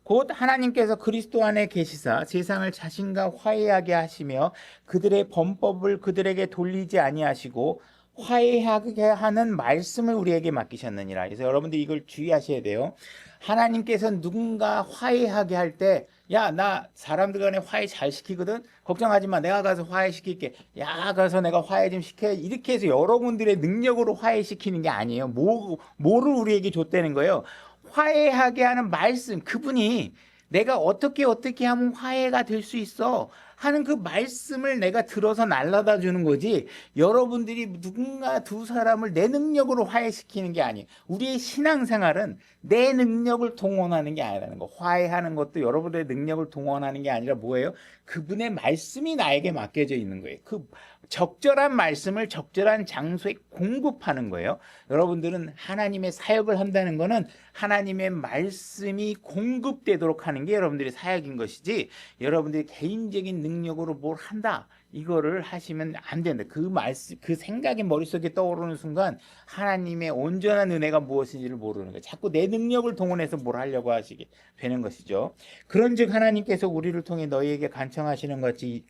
곧 하나님께서 그리스도 안에 계시사 세상을 자신과 화해하게 하시며 그들의 범법을 그들에게 돌리지 아니하시고 화해하게 하는 말씀을 우리에게 맡기셨느니라. 그래서 여러분들 이걸 주의하셔야 돼요. 하나님께서 누군가 화해하게 할 때 야, 나 사람들 간에 화해 잘 시키거든. 걱정하지 마. 내가 가서 화해시킬게. 야, 가서 내가 화해 좀 시켜. 이렇게 해서 여러분들의 능력으로 화해시키는 게 아니에요. 뭐를 우리에게 줬다는 거예요. 화해하게 하는 말씀. 그분이 내가 어떻게 하면 화해가 될 수 있어 하는 그 말씀을 내가 들어서 날라다 주는 거지 여러분들이 누군가 두 사람을 내 능력으로 화해시키는 게 아니에요. 우리의 신앙생활은 내 능력을 동원하는 게 아니라는 거. 화해하는 것도 여러분들의 능력을 동원하는 게 아니라 뭐예요? 그분의 말씀이 나에게 맡겨져 있는 거예요. 그 적절한 말씀을 적절한 장소에 공급하는 거예요. 여러분들은 하나님의 사역을 한다는 거는 하나님의 말씀이 공급되도록 하는 게 여러분들의 사역인 것이지 여러분들이 개인적인 능력으로 뭘 한다 이거를 하시면 안 된다. 그 말씀, 그 생각이 머릿속에 떠오르는 순간 하나님의 온전한 은혜가 무엇인지를 모르는 거예요. 자꾸 내 능력을 동원해서 뭘 하려고 하시게 되는 것이죠. 그런즉 하나님께서 우리를 통해 너희에게 간청하시는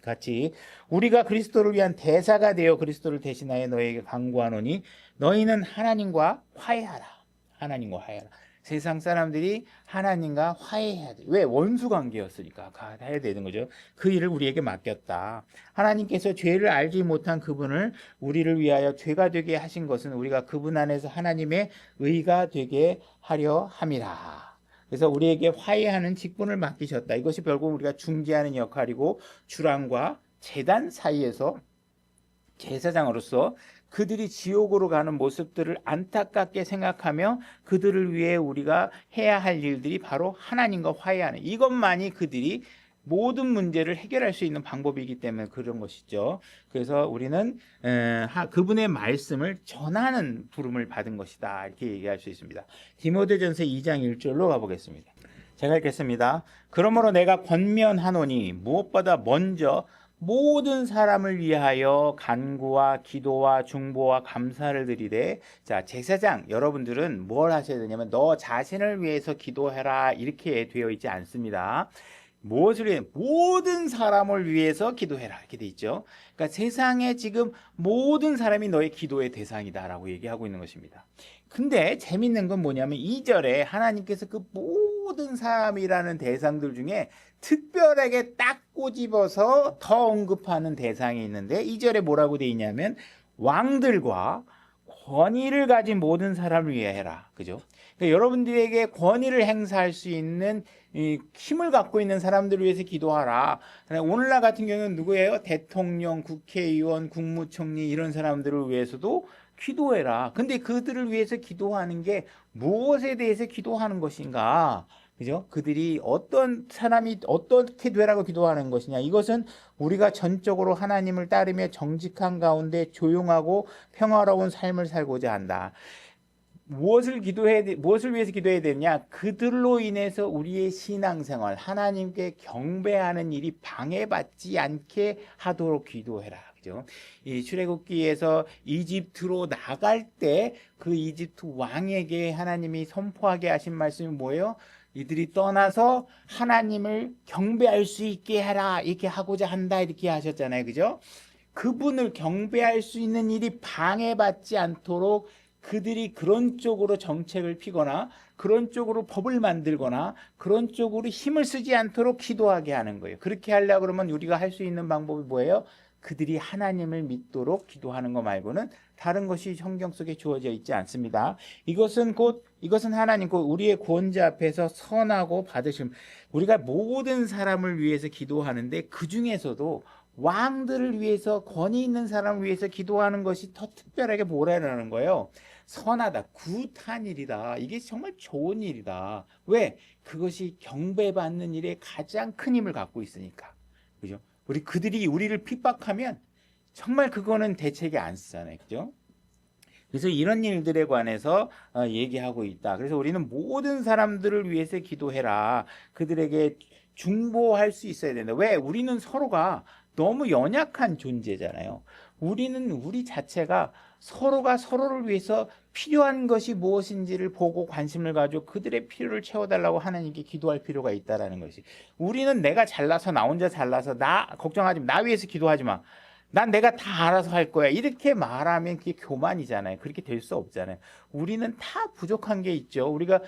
같이 우리가 그리스도를 위한 대사가 되어 그리스도를 대신하여 너희에게 간구하노니 너희는 하나님과 화해하라. 하나님과 화해하라. 세상 사람들이 하나님과 화해해야 돼. 왜? 원수 관계였으니까 해야 되는 거죠. 그 일을 우리에게 맡겼다. 하나님께서 죄를 알지 못한 그분을 우리를 위하여 죄가 되게 하신 것은 우리가 그분 안에서 하나님의 의가 되게 하려 함이라. 그래서 우리에게 화해하는 직분을 맡기셨다. 이것이 결국 우리가 중재하는 역할이고, 주랑과 제단 사이에서 제사장으로서 그들이 지옥으로 가는 모습들을 안타깝게 생각하며 그들을 위해 우리가 해야 할 일들이 바로 하나님과 화해하는, 이것만이 그들이 모든 문제를 해결할 수 있는 방법이기 때문에 그런 것이죠. 그래서 우리는 그분의 말씀을 전하는 부름을 받은 것이다, 이렇게 얘기할 수 있습니다. 디모데전서 2장 1절로 가보겠습니다. 제가 읽겠습니다. 그러므로 내가 권면하노니 무엇보다 먼저 모든 사람을 위하여 간구와 기도와 중보와 감사를 드리되, 자, 제사장 여러분들은 뭘 하셔야 되냐면 너 자신을 위해서 기도해라, 이렇게 되어 있지 않습니다. 무엇을 위해? 모든 사람을 위해서 기도해라, 이렇게 돼 있죠. 그러니까 세상에 지금 모든 사람이 너의 기도의 대상이다라고 얘기하고 있는 것입니다. 근데 재밌는 건 뭐냐면 2절에 하나님께서 그 모든 사람이라는 대상들 중에 특별하게 딱 꼬집어서 더 언급하는 대상이 있는데, 2절에 뭐라고 돼 있냐면 왕들과 권위를 가진 모든 사람을 위해 해라. 그죠? 그러니까 여러분들에게 권위를 행사할 수 있는 이 힘을 갖고 있는 사람들을 위해서 기도하라. 오늘날 같은 경우는 누구예요? 대통령, 국회의원, 국무총리, 이런 사람들을 위해서도 기도해라. 근데 그들을 위해서 기도하는 게 무엇에 대해서 기도하는 것인가? 그죠? 그들이 어떤 사람이 어떻게 되라고 기도하는 것이냐. 이것은 우리가 전적으로 하나님을 따르며 정직한 가운데 조용하고 평화로운 삶을 살고자 한다. 무엇을 위해서 기도해야 되느냐? 그들로 인해서 우리의 신앙생활, 하나님께 경배하는 일이 방해받지 않게 하도록 기도해라. 그죠? 이 출애굽기에서 이집트로 나갈 때 그 이집트 왕에게 하나님이 선포하게 하신 말씀이 뭐예요? 이들이 떠나서 하나님을 경배할 수 있게 하라, 이렇게 하고자 한다, 이렇게 하셨잖아요. 그죠? 그분을 경배할 수 있는 일이 방해받지 않도록 그들이 그런 쪽으로 정책을 피거나 그런 쪽으로 법을 만들거나 그런 쪽으로 힘을 쓰지 않도록 기도하게 하는 거예요. 그렇게 하려고 그러면 우리가 할 수 있는 방법이 뭐예요? 그들이 하나님을 믿도록 기도하는 거 말고는 다른 것이 성경 속에 주어져 있지 않습니다. 이것은 하나님, 곧 우리의 구원자 앞에서 선하고 받으심. 우리가 모든 사람을 위해서 기도하는데 그 중에서도 왕들을 위해서, 권위 있는 사람을 위해서 기도하는 것이 더 특별하게 뭐라는 거예요? 선하다, 굿한 일이다. 이게 정말 좋은 일이다. 왜? 그것이 경배받는 일에 가장 큰 힘을 갖고 있으니까. 그죠? 그들이 우리를 핍박하면 정말 그거는 대책이 안 쓰잖아요. 그죠? 그래서 이런 일들에 관해서 얘기하고 있다. 그래서 우리는 모든 사람들을 위해서 기도해라. 그들에게 중보할 수 있어야 된다. 왜? 우리는 서로가 너무 연약한 존재잖아요. 우리는 우리 자체가 서로가 서로를 위해서 필요한 것이 무엇인지를 보고 관심을 가지고 그들의 필요를 채워달라고 하나님께 기도할 필요가 있다라는 것이. 우리는 내가 잘나서, 나 혼자 잘나서, 나 걱정하지 마, 나 위해서 기도하지 마, 난 내가 다 알아서 할 거야, 이렇게 말하면 그게 교만이잖아요. 그렇게 될 수 없잖아요. 우리는 다 부족한 게 있죠. 우리가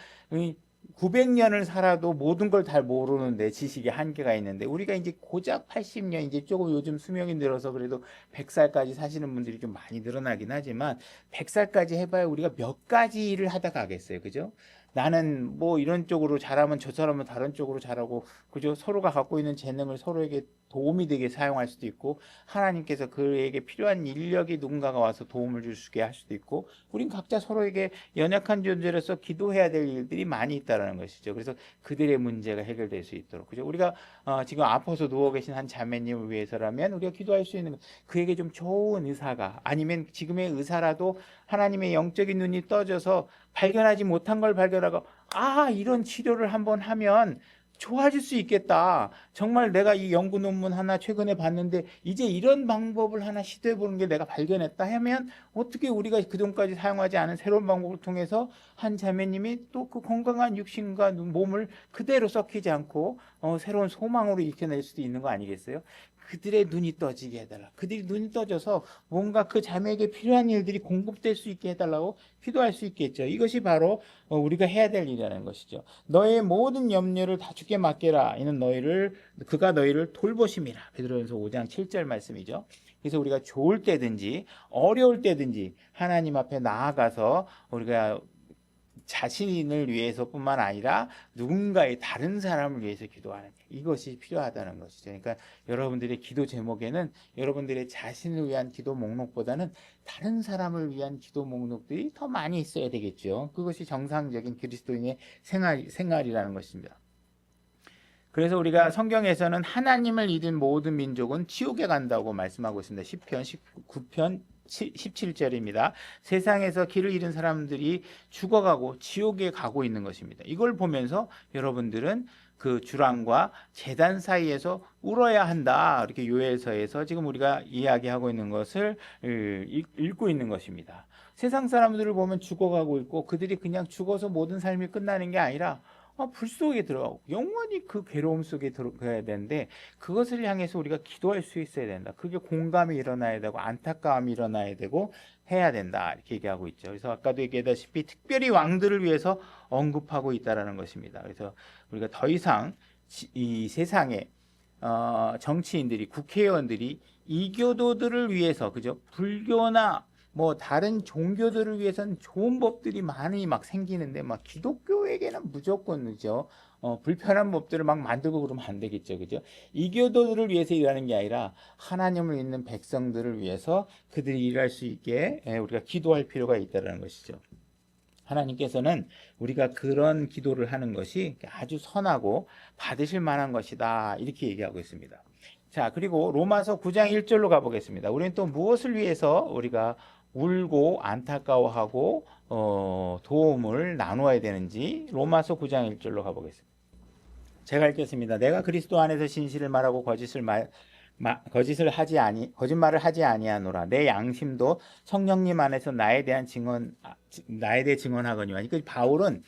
900년을 살아도 모든 걸 다 모르는데, 지식의 한계가 있는데, 우리가 이제 고작 80년, 이제 조금 요즘 수명이 늘어서 그래도 100살까지 사시는 분들이 좀 많이 늘어나긴 하지만 100살까지 해봐야 우리가 몇 가지 일을 하다 가겠어요. 그죠? 나는 뭐 이런 쪽으로 잘하면 저 사람은 다른 쪽으로 잘하고, 그죠? 서로가 갖고 있는 재능을 서로에게 도움이 되게 사용할 수도 있고, 하나님께서 그에게 필요한 인력이 누군가가 와서 도움을 줄 수 있게 할 수도 있고, 우린 각자 서로에게 연약한 존재로서 기도해야 될 일들이 많이 있다는 것이죠. 그래서 그들의 문제가 해결될 수 있도록, 그죠? 우리가 지금 아파서 누워 계신 한 자매님을 위해서라면 우리가 기도할 수 있는, 그에게 좀 좋은 의사가, 아니면 지금의 의사라도 하나님의 영적인 눈이 떠져서 발견하지 못한 걸 발견하고, 이런 치료를 한번 하면 좋아질 수 있겠다. 정말 내가 이 연구 논문 하나 최근에 봤는데 이제 이런 방법을 하나 시도해 보는 게 내가 발견했다 하면, 어떻게 우리가 그동까지 사용하지 않은 새로운 방법을 통해서 한 자매님이 또 그 건강한 육신과 몸을 그대로 썩히지 않고 새로운 소망으로 익혀낼 수도 있는 거 아니겠어요? 그들의 눈이 떠지게 해달라. 그들이 눈이 떠져서 뭔가 그 자매에게 필요한 일들이 공급될 수 있게 해달라고 기도할 수 있겠죠. 이것이 바로 우리가 해야 될 일이라는 것이죠. 너의 모든 염려를 다 주께 맡겨라. 이는 그가 너희를 돌보심이라. 베드로전서 5장 7절 말씀이죠. 그래서 우리가 좋을 때든지 어려울 때든지 하나님 앞에 나아가서 우리가 자신을 위해서뿐만 아니라 누군가의 다른 사람을 위해서 기도하는 이것이 필요하다는 것이죠. 그러니까 여러분들의 기도 제목에는 여러분들의 자신을 위한 기도 목록보다는 다른 사람을 위한 기도 목록들이 더 많이 있어야 되겠죠. 그것이 정상적인 그리스도인의 생활이라는 것입니다. 그래서 우리가 성경에서는 하나님을 잊은 모든 민족은 지옥에 간다고 말씀하고 있습니다. 시편 19편 17절입니다. 세상에서 길을 잃은 사람들이 죽어가고 지옥에 가고 있는 것입니다. 이걸 보면서 여러분들은 그 주랑과 제단 사이에서 울어야 한다. 이렇게 요엘서에서 지금 우리가 이야기하고 있는 것을 읽고 있는 것입니다. 세상 사람들을 보면 죽어가고 있고 그들이 그냥 죽어서 모든 삶이 끝나는 게 아니라 불 속에 들어가고 영원히 그 괴로움 속에 들어가야 되는데 그것을 향해서 우리가 기도할 수 있어야 된다. 그게 공감이 일어나야 되고 안타까움이 일어나야 되고 해야 된다. 이렇게 얘기하고 있죠. 그래서 아까도 얘기했다시피 특별히 왕들을 위해서 언급하고 있다는 것입니다. 그래서 우리가 더 이상 이 세상에 정치인들이 국회의원들이 이교도들을 위해서 그죠? 불교나 뭐 다른 종교들을 위해서는 좋은 법들이 많이 막 생기는데 막 기독교에게는 무조건 그죠? 불편한 법들을 막 만들고 그러면 안 되겠죠. 그죠? 이교도들을 위해서 일하는 게 아니라 하나님을 믿는 백성들을 위해서 그들이 일할 수 있게 우리가 기도할 필요가 있다는 것이죠. 하나님께서는 우리가 그런 기도를 하는 것이 아주 선하고 받으실 만한 것이다. 이렇게 얘기하고 있습니다. 자, 그리고 로마서 9장 1절로 가보겠습니다. 우리는 또 무엇을 위해서 우리가 울고 안타까워하고 도움을 나누어야 되는지 로마서 9장 1절로 가보겠습니다. 제가 읽겠습니다. 내가 그리스도 안에서 진실을 말하고 거짓말을 하지 아니하노라. 내 양심도 성령님 안에서 나에 대해 증언하거니와. 그러니까 바울은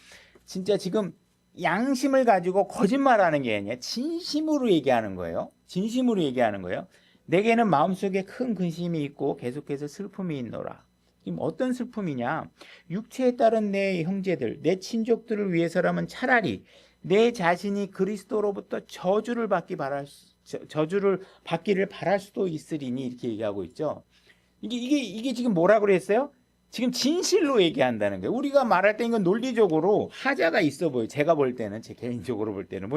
진짜 지금 양심을 가지고 거짓말하는 게 아니라 진심으로 얘기하는 거예요. 진심으로 얘기하는 거예요. 내게는 마음속에 큰 근심이 있고 계속해서 슬픔이 있노라. 지금 어떤 슬픔이냐? 육체에 따른 내 형제들, 내 친족들을 위해서라면 차라리 내 자신이 그리스도로부터 저주를 받기를 바랄 수도 있으리니 이렇게 얘기하고 있죠. 이게 지금 뭐라고 그랬어요? 지금 진실로 얘기한다는 거예요. 우리가 말할 때 이건 논리적으로 하자가 있어 보여요. 제가 볼 때는, 제 개인적으로 볼 때는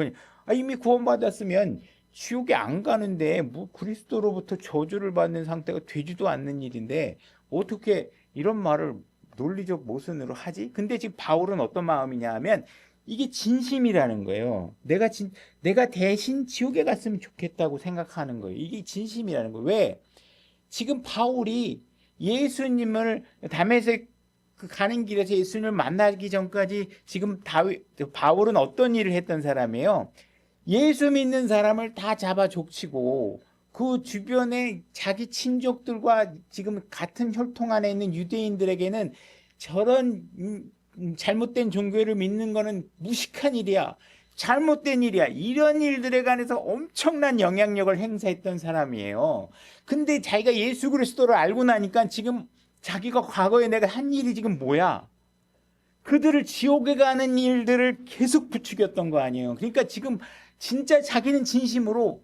이미 구원받았으면 지옥에 안 가는데 뭐 그리스도로부터 저주를 받는 상태가 되지도 않는 일인데 어떻게 이런 말을 논리적 모순으로 하지? 근데 지금 바울은 어떤 마음이냐 하면 이게 진심이라는 거예요. 내가 대신 지옥에 갔으면 좋겠다고 생각하는 거예요. 이게 진심이라는 거예요. 왜? 지금 바울이 예수님을 다메섹 가는 길에서 예수님을 만나기 전까지 지금 바울은 어떤 일을 했던 사람이에요? 예수 믿는 사람을 다 잡아 족치고 그 주변에 자기 친족들과 지금 같은 혈통 안에 있는 유대인들에게는 저런 잘못된 종교를 믿는 거는 무식한 일이야. 잘못된 일이야. 이런 일들에 관해서 엄청난 영향력을 행사했던 사람이에요. 근데 자기가 예수 그리스도를 알고 나니까 지금 자기가 과거에 내가 한 일이 지금 뭐야? 그들을 지옥에 가는 일들을 계속 부추겼던 거 아니에요. 그러니까 지금 진짜 자기는 진심으로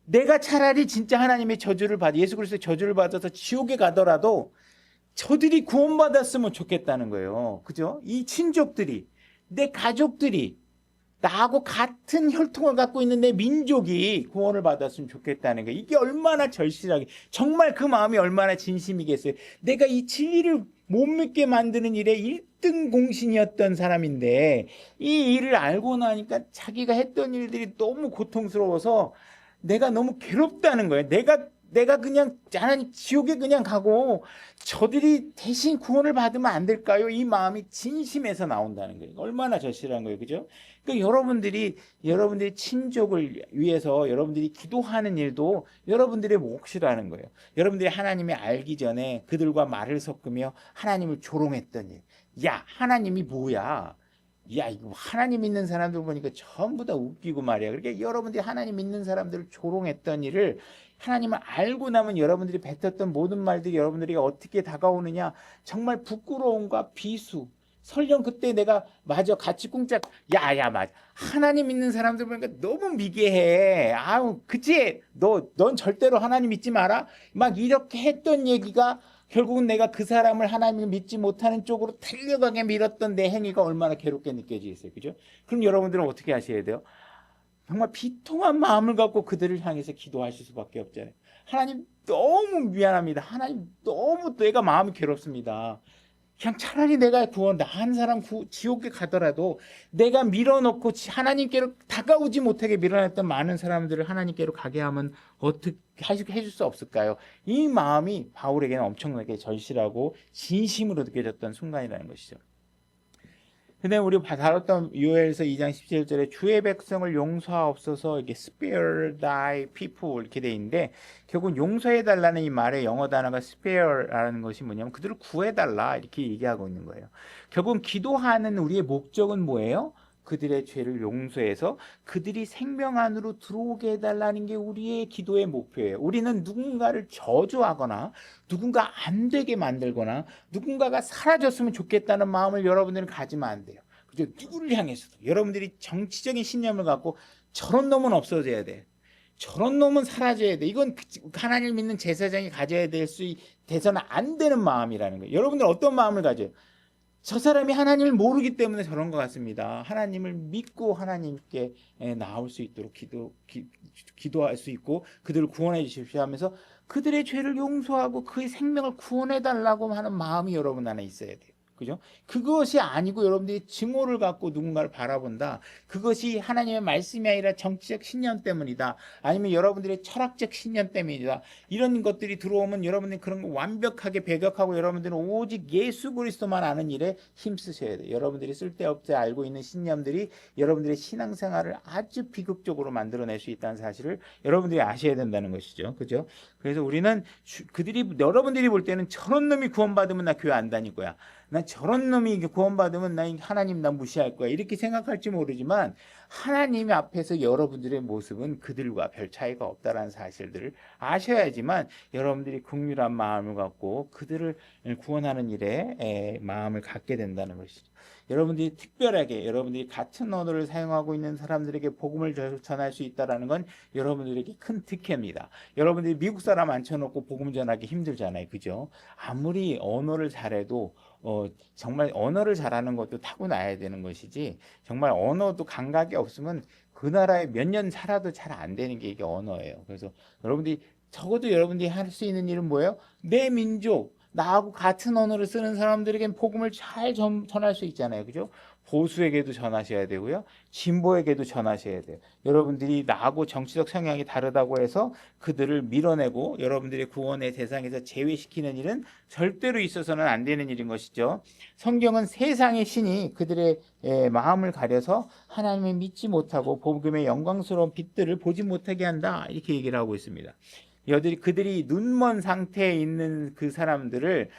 내가 차라리 진짜 하나님의 예수 그리스도의 저주를 받아서 지옥에 가더라도 저들이 구원받았으면 좋겠다는 거예요. 그죠? 이 친족들이, 내 가족들이, 나하고 같은 혈통을 갖고 있는 내 민족이 구원을 받았으면 좋겠다는 거예요. 이게 얼마나 절실하게, 정말 그 마음이 얼마나 진심이겠어요. 내가 이 진리를 못 믿게 만드는 일에 1등 공신이었던 사람인데 이 일을 알고 나니까 자기가 했던 일들이 너무 고통스러워서 내가 너무 괴롭다는 거예요. 내가 그냥 하나님 지옥에 그냥 가고 저들이 대신 구원을 받으면 안 될까요? 이 마음이 진심에서 나온다는 거예요. 얼마나 절실한 거예요. 그죠? 그러니까 여러분들이 친족을 위해서 여러분들이 기도하는 일도 여러분들의 몫이라는 거예요. 여러분들이 하나님이 알기 전에 그들과 말을 섞으며 하나님을 조롱했던 일. 야, 하나님이 뭐야? 야, 이거 하나님 믿는 사람들 보니까 전부 다 웃기고 말이야. 그러니까 여러분들이 하나님 믿는 사람들을 조롱했던 일을 하나님을 알고 나면 여러분들이 뱉었던 모든 말들이 여러분들에게 어떻게 다가오느냐, 정말 부끄러움과 비수. 설령 그때 내가 맞아 같이 꿍짝 야야 맞아 하나님 믿는 사람들 보니까 너무 미개해. 아우 그치 넌 절대로 하나님 믿지 마라 막 이렇게 했던 얘기가 결국은 내가 그 사람을 하나님을 믿지 못하는 쪽으로 달려가게 밀었던 내 행위가 얼마나 괴롭게 느껴지겠어요. 그죠? 그럼 여러분들은 어떻게 하셔야 돼요? 정말 비통한 마음을 갖고 그들을 향해서 기도하실 수밖에 없잖아요. 하나님 너무 미안합니다. 하나님 너무 내가 마음이 괴롭습니다. 그냥 차라리 내가 나 한 사람 지옥에 가더라도 내가 밀어놓고 하나님께로 다가오지 못하게 밀어냈던 많은 사람들을 하나님께로 가게 하면 어떻게 해줄 수 없을까요? 이 마음이 바울에게는 엄청나게 절실하고 진심으로 느껴졌던 순간이라는 것이죠. 근데 우리 다뤘던 요엘서 2장 17절에 주의 백성을 용서하옵소서 이게 spare thy people 이렇게 돼 있는데 결국 용서해달라는 이 말의 영어 단어가 spare라는 것이 뭐냐면 그들을 구해달라 이렇게 얘기하고 있는 거예요. 결국은 기도하는 우리의 목적은 뭐예요? 그들의 죄를 용서해서 그들이 생명 안으로 들어오게 해달라는 게 우리의 기도의 목표예요. 우리는 누군가를 저주하거나 누군가 안 되게 만들거나 누군가가 사라졌으면 좋겠다는 마음을 여러분들은 가지면 안 돼요. 그죠? 누구를 향해서도 여러분들이 정치적인 신념을 갖고 저런 놈은 없어져야 돼. 저런 놈은 사라져야 돼. 이건 하나님을 믿는 제사장이 가져야 돼서는 안 되는 마음이라는 거예요. 여러분들 어떤 마음을 가져요? 저 사람이 하나님을 모르기 때문에 저런 것 같습니다. 하나님을 믿고 하나님께 나올 수 있도록 기도할 수 있고 그들을 구원해 주십시오 하면서 그들의 죄를 용서하고 그의 생명을 구원해 달라고 하는 마음이 여러분 안에 있어야 돼요. 그죠? 그것이 아니고 여러분들이 증오를 갖고 누군가를 바라본다. 그것이 하나님의 말씀이 아니라 정치적 신념 때문이다. 아니면 여러분들의 철학적 신념 때문이다. 이런 것들이 들어오면 여러분들이 그런 거 완벽하게 배격하고 여러분들은 오직 예수 그리스도만 아는 일에 힘쓰셔야 돼요. 여러분들이 쓸데없이 알고 있는 신념들이 여러분들의 신앙생활을 아주 비극적으로 만들어낼 수 있다는 사실을 여러분들이 아셔야 된다는 것이죠. 그죠? 그래서 우리는 여러분들이 볼 때는 저런 놈이 구원받으면 나 교회 안 다닐 거야. 난 저런 놈이 구원받으면 나 하나님 나 무시할 거야. 이렇게 생각할지 모르지만 하나님 앞에서 여러분들의 모습은 그들과 별 차이가 없다라는 사실들을 아셔야지만 여러분들이 긍휼한 마음을 갖고 그들을 구원하는 일에 마음을 갖게 된다는 것이죠. 여러분들이 특별하게 여러분들이 같은 언어를 사용하고 있는 사람들에게 복음을 전할 수 있다는 건 여러분들에게 큰 특혜입니다. 여러분들이 미국 사람 앉혀놓고 복음 전하기 힘들잖아요. 그죠? 아무리 언어를 잘해도 정말 언어를 잘하는 것도 타고나야 되는 것이지 정말 언어도 감각이 없으면 그 나라에 몇 년 살아도 잘 안 되는 게 이게 언어예요. 그래서 여러분들이 적어도 여러분들이 할 수 있는 일은 뭐예요? 내 민족 나하고 같은 언어를 쓰는 사람들에겐 복음을 잘 전할 수 있잖아요. 그죠? 보수에게도 전하셔야 되고요. 진보에게도 전하셔야 돼요. 여러분들이 나하고 정치적 성향이 다르다고 해서 그들을 밀어내고 여러분들의 구원의 대상에서 제외시키는 일은 절대로 있어서는 안 되는 일인 것이죠. 성경은 세상의 신이 그들의 마음을 가려서 하나님을 믿지 못하고 복음의 영광스러운 빛들을 보지 못하게 한다. 이렇게 얘기를 하고 있습니다. 그들이 눈먼 상태에 있는 그 사람들을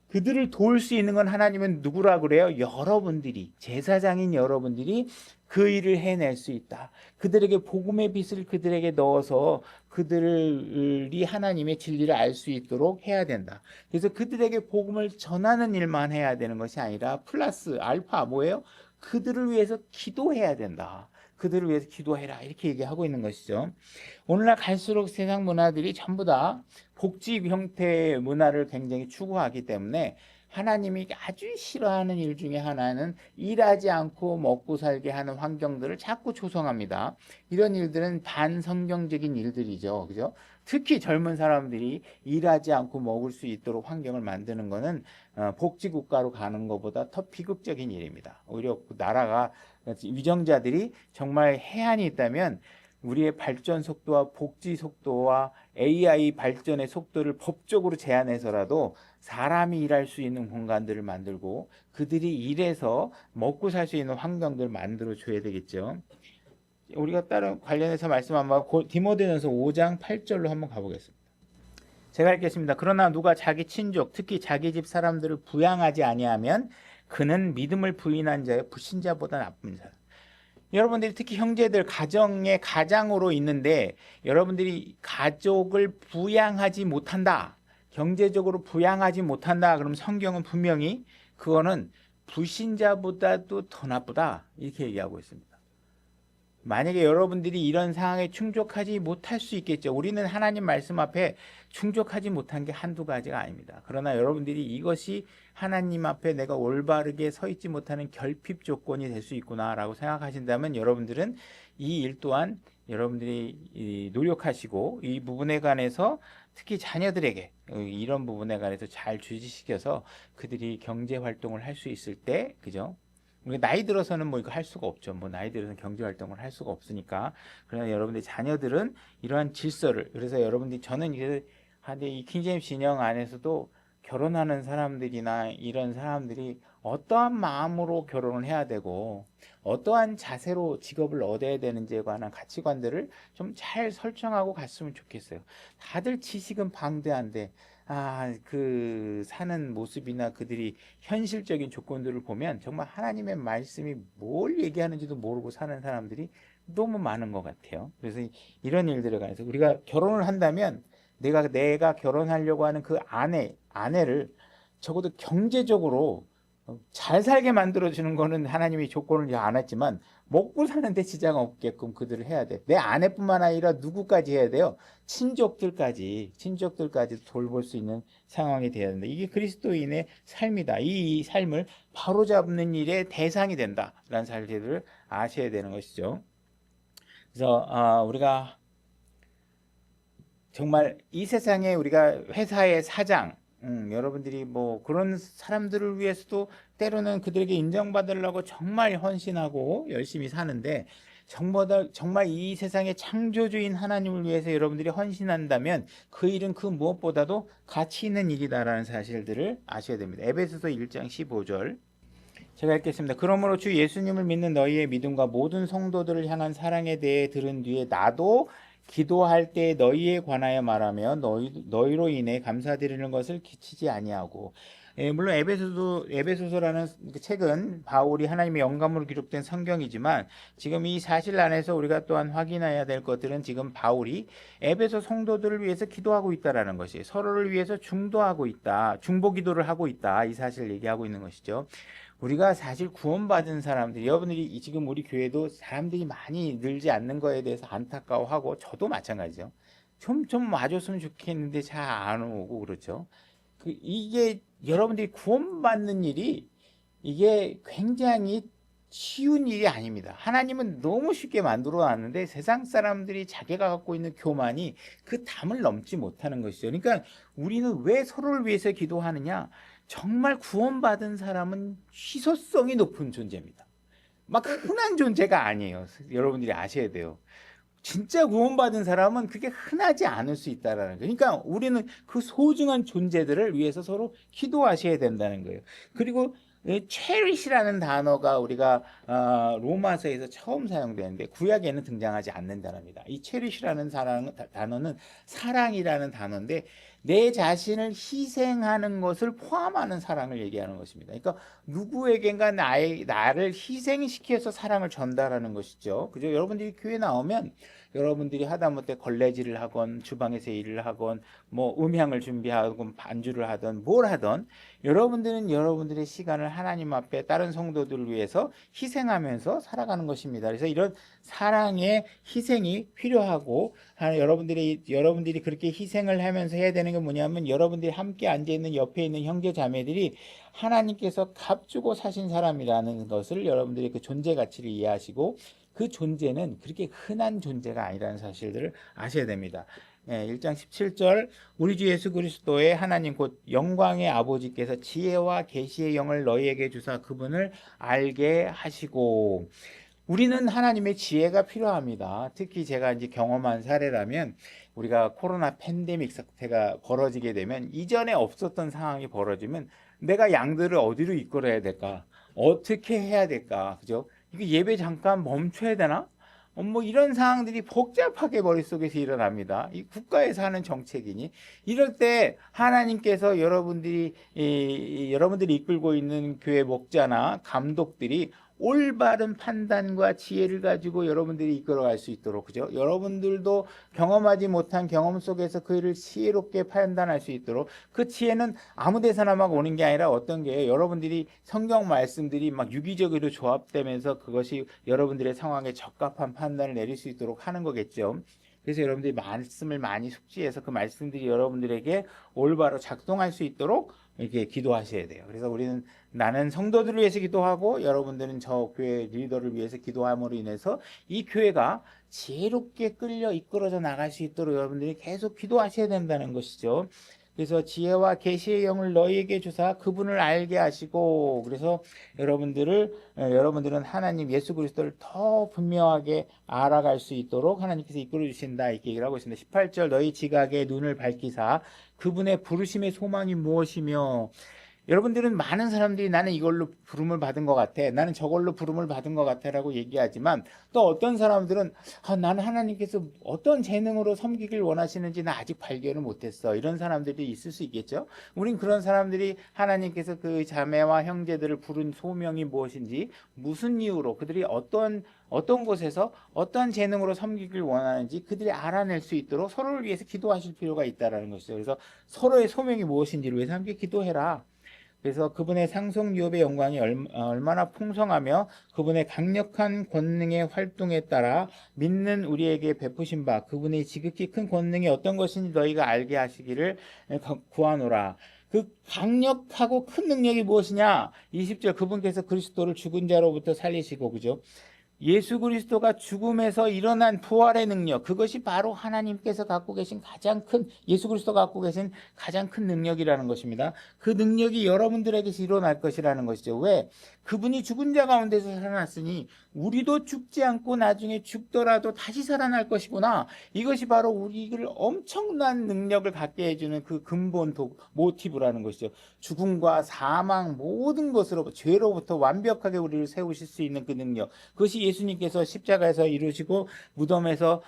그들을 도울 수 있는 건 하나님은 누구라 그래요? 여러분들이 제사장인 여러분들이 그 일을 해낼 수 있다. 그들에게 복음의 빛을 그들에게 넣어서 그들이 하나님의 진리를 알 수 있도록 해야 된다. 그래서 그들에게 복음을 전하는 일만 해야 되는 것이 아니라 플러스 알파 뭐예요? 그들을 위해서 기도해야 된다. 그들을 위해서 기도해라 이렇게 얘기하고 있는 것이죠. 오늘날 갈수록 세상 문화들이 전부 다 복지 형태의 문화를 굉장히 추구하기 때문에 하나님이 아주 싫어하는 일 중에 하나는 일하지 않고 먹고 살게 하는 환경들을 자꾸 조성합니다. 이런 일들은 반성경적인 일들이죠. 그죠? 특히 젊은 사람들이 일하지 않고 먹을 수 있도록 환경을 만드는 것은 복지국가로 가는 것보다 더 비극적인 일입니다. 오히려 나라가 위정자들이 정말 해안이 있다면 우리의 발전 속도와 복지 속도와 AI 발전의 속도를 법적으로 제한해서라도 사람이 일할 수 있는 공간들을 만들고 그들이 일해서 먹고 살 수 있는 환경들을 만들어 줘야 되겠죠. 우리가 다른 관련해서 말씀 한번 디모데전서 5장 8절로 한번 가보겠습니다. 제가 읽겠습니다. 그러나 누가 자기 친족 특히 자기 집 사람들을 부양하지 아니하면 그는 믿음을 부인한 자의 불신자보다 나쁜 자라. 여러분들이 특히 형제들 가정의 가장으로 있는데 여러분들이 가족을 부양하지 못한다. 경제적으로 부양하지 못한다. 그럼 성경은 분명히 그거는 불신자보다도 더 나쁘다. 이렇게 얘기하고 있습니다. 만약에 여러분들이 이런 상황에 충족하지 못할 수 있겠죠. 우리는 하나님 말씀 앞에 충족하지 못한 게 한두 가지가 아닙니다. 그러나 여러분들이 이것이 하나님 앞에 내가 올바르게 서 있지 못하는 결핍 조건이 될 수 있구나라고 생각하신다면 여러분들은 이 일 또한 여러분들이 노력하시고 이 부분에 관해서 특히 자녀들에게 이런 부분에 관해서 잘 주지시켜서 그들이 경제 활동을 할 수 있을 때, 그죠? 우리 나이 들어서는 뭐 이거 할 수가 없죠. 뭐 나이 들어서는 경제 활동을 할 수가 없으니까. 그러나 여러분들 자녀들은 이러한 질서를, 그래서 여러분들이 저는 이제 한데 이 킹제임스 진영 안에서도 결혼하는 사람들이나 이런 사람들이 어떠한 마음으로 결혼을 해야 되고 어떠한 자세로 직업을 얻어야 되는지에 관한 가치관들을 좀 잘 설정하고 갔으면 좋겠어요. 다들 지식은 방대한데 그 사는 모습이나 그들이 현실적인 조건들을 보면 정말 하나님의 말씀이 뭘 얘기하는지도 모르고 사는 사람들이 너무 많은 것 같아요. 그래서 이런 일들에 관해서 우리가 결혼을 한다면 내가 결혼하려고 하는 그 아내를 적어도 경제적으로 잘 살게 만들어주는 거는 하나님이 조건을 안 했지만 먹고 사는데 지장 없게끔 그들을 해야 돼. 내 아내뿐만 아니라 누구까지 해야 돼요? 친족들까지 돌볼 수 있는 상황이 돼야 된다. 이게 그리스도인의 삶이다. 이 삶을 바로잡는 일의 대상이 된다라는 사실을 아셔야 되는 것이죠. 그래서 우리가 정말 이 세상에 우리가 회사의 사장, 여러분들이 뭐 그런 사람들을 위해서도 때로는 그들에게 인정받으려고 정말 헌신하고 열심히 사는데 정말 이 세상의 창조주인 하나님을 위해서 여러분들이 헌신한다면 그 일은 그 무엇보다도 가치 있는 일이다라는 사실들을 아셔야 됩니다. 에베소서 1장 15절 제가 읽겠습니다. 그러므로 주 예수님을 믿는 너희의 믿음과 모든 성도들을 향한 사랑에 대해 들은 뒤에 나도 기도할 때 너희에 관하여 말하며 너희로 인해 감사드리는 것을 기치지 아니하고. 물론 에베소서라는 그 책은 바울이 하나님의 영감으로 기록된 성경이지만 지금 이 사실 안에서 우리가 또한 확인해야 될 것들은 지금 바울이 에베소 성도들을 위해서 기도하고 있다라는 것이, 서로를 위해서 중도하고 있다, 중보기도를 하고 있다, 이 사실을 얘기하고 있는 것이죠. 우리가 사실 구원받은 사람들, 여러분들이 지금 우리 교회도 사람들이 많이 늘지 않는 거에 대해서 안타까워하고 저도 마찬가지죠. 좀 와줬으면 좋겠는데 잘 안 오고 그렇죠. 이게 여러분들이 구원받는 일이 이게 굉장히 쉬운 일이 아닙니다. 하나님은 너무 쉽게 만들어 놨는데 세상 사람들이 자기가 갖고 있는 교만이 그 담을 넘지 못하는 것이죠. 그러니까 우리는 왜 서로를 위해서 기도하느냐? 정말 구원받은 사람은 희소성이 높은 존재입니다. 막 흔한 존재가 아니에요. 여러분들이 아셔야 돼요. 진짜 구원받은 사람은 그게 흔하지 않을 수 있다라는 거예요. 그러니까 우리는 그 소중한 존재들을 위해서 서로 기도하셔야 된다는 거예요. 그리고 체리시라는 단어가 우리가 로마서에서 처음 사용되는데 구약에는 등장하지 않는 단어입니다. 이 체리시라는 단어는 사랑이라는 단어인데 내 자신을 희생하는 것을 포함하는 사랑을 얘기하는 것입니다. 그러니까 누구에겐가 나를 희생시켜서 사랑을 전달하는 것이죠. 그죠? 여러분들이 교회 나오면 여러분들이 하다못해 걸레질을 하건 주방에서 일을 하건 뭐 음향을 준비하건 반주를 하던 뭘 하던 여러분들은 여러분들의 시간을 하나님 앞에 다른 성도들을 위해서 희생하면서 살아가는 것입니다. 그래서 이런 사랑의 희생이 필요하고 여러분들이 그렇게 희생을 하면서 해야 되는 게 뭐냐면 여러분들이 함께 앉아 있는 옆에 있는 형제 자매들이 하나님께서 값주고 사신 사람이라는 것을 여러분들이 그 존재 가치를 이해하시고 그 존재는 그렇게 흔한 존재가 아니라는 사실들을 아셔야 됩니다. 1장 17절 우리 주 예수 그리스도의 하나님 곧 영광의 아버지께서 지혜와 계시의 영을 너희에게 주사 그분을 알게 하시고. 우리는 하나님의 지혜가 필요합니다. 특히 제가 이제 경험한 사례라면 우리가 코로나 팬데믹 사태가 벌어지게 되면 이전에 없었던 상황이 벌어지면 내가 양들을 어디로 이끌어야 될까? 어떻게 해야 될까? 그죠? 이거 예배 잠깐 멈춰야 되나? 뭐 이런 상황들이 복잡하게 머릿속에서 일어납니다. 이 국가에 사는 정책이니 이럴 때 하나님께서 여러분들이 이끌고 있는 교회 목자나 감독들이 올바른 판단과 지혜를 가지고 여러분들이 이끌어갈 수 있도록, 그죠? 여러분들도 경험하지 못한 경험 속에서 그 일을 지혜롭게 판단할 수 있도록, 그 지혜는 아무 데서나 막 오는 게 아니라 어떤 게 여러분들이 성경 말씀들이 막 유기적으로 조합되면서 그것이 여러분들의 상황에 적합한 판단을 내릴 수 있도록 하는 거겠죠. 그래서 여러분들이 말씀을 많이 숙지해서 그 말씀들이 여러분들에게 올바로 작동할 수 있도록 이렇게 기도하셔야 돼요. 그래서 우리는 나는 성도들을 위해서 기도하고 여러분들은 저 교회 리더를 위해서 기도함으로 인해서 이 교회가 지혜롭게 끌려 이끌어져 나갈 수 있도록 여러분들이 계속 기도하셔야 된다는 것이죠. 그래서 지혜와 계시의 영을 너희에게 주사 그분을 알게 하시고, 그래서 여러분들은 하나님 예수 그리스도를 더 분명하게 알아갈 수 있도록 하나님께서 이끌어 주신다, 이렇게 얘기를 하고 있습니다. 18절 너희 지각에 눈을 밝히사 그분의 부르심의 소망이 무엇이며, 여러분들은 많은 사람들이 나는 이걸로 부름을 받은 것 같아, 나는 저걸로 부름을 받은 것 같아 라고 얘기하지만, 또 어떤 사람들은 나는 하나님께서 어떤 재능으로 섬기길 원하시는지 나 아직 발견을 못했어, 이런 사람들이 있을 수 있겠죠. 우린 그런 사람들이 하나님께서 그 자매와 형제들을 부른 소명이 무엇인지, 무슨 이유로 그들이 어떤 곳에서 어떤 재능으로 섬기길 원하는지 그들이 알아낼 수 있도록 서로를 위해서 기도하실 필요가 있다는 것이죠. 그래서 서로의 소명이 무엇인지를 위해서 함께 기도해라. 그래서 그분의 상속 유업의 영광이 얼마나 풍성하며 그분의 강력한 권능의 활동에 따라 믿는 우리에게 베푸신 바 그분의 지극히 큰 권능이 어떤 것인지 너희가 알게 하시기를 구하노라. 그 강력하고 큰 능력이 무엇이냐? 20절 그분께서 그리스도를 죽은 자로부터 살리시고, 그죠? 예수 그리스도가 죽음에서 일어난 부활의 능력, 그것이 바로 하나님께서 갖고 계신 예수 그리스도가 갖고 계신 가장 큰 능력이라는 것입니다. 그 능력이 여러분들에게서 일어날 것이라는 것이죠. 왜? 그분이 죽은 자 가운데서 살아났으니 우리도 죽지 않고 나중에 죽더라도 다시 살아날 것이구나. 이것이 바로 우리를 엄청난 능력을 갖게 해주는 그 근본 모티브라는 것이죠. 죽음과 사망 모든 것으로, 죄로부터 완벽하게 우리를 세우실 수 있는 그 능력, 그것이 예수님께서 십자가에서 이루시고 무덤에서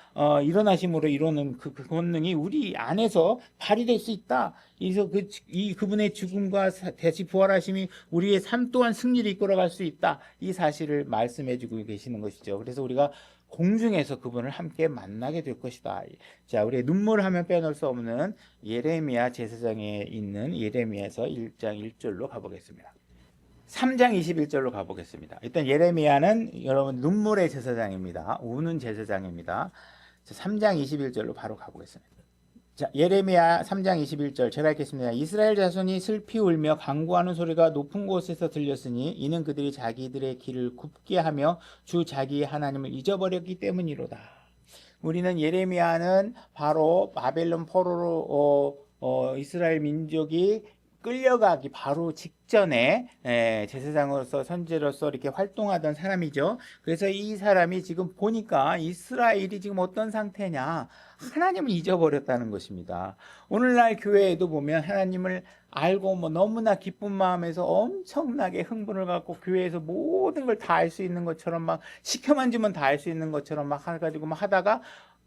일어나심으로 이루는 그 권능이 우리 안에서 발휘될 수 있다. 그래서 그분의 죽음과 다시 부활하심이 우리의 삶 또한 승리를 이끌어갈 수 있다, 이 사실을 말씀해주고 계시는 것이죠. 그래서 우리가 공중에서 그분을 함께 만나게 될 것이다. 자, 우리 눈물하면 빼놓을 수 없는 예레미야 제사장에 있는 예레미야에서 1장 1절로 가보겠습니다. 3장 21절로 가보겠습니다. 일단 예레미야는 여러분 눈물의 제사장입니다. 우는 제사장입니다. 3장 21절로 바로 가보겠습니다. 자, 예레미야 3장 21절 제가 읽겠습니다. 이스라엘 자손이 슬피 울며 간구하는 소리가 높은 곳에서 들렸으니 이는 그들이 자기들의 길을 굽게 하며 주 자기의 하나님을 잊어버렸기 때문이로다. 우리는 예레미야는 바로 바벨론 포로로 이스라엘 민족이 끌려가기 바로 직전에 제사장으로서 선지자로서 이렇게 활동하던 사람이죠. 그래서 이 사람이 지금 보니까 이스라엘이 지금 어떤 상태냐, 하나님을 잊어버렸다는 것입니다. 오늘날 교회에도 보면 하나님을 알고 너무나 기쁜 마음에서 엄청나게 흥분을 갖고 교회에서 모든 걸 다 할 수 있는 것처럼 막 시켜만 주면 다 할 수 있는 것처럼 막 해가지고 막 하다가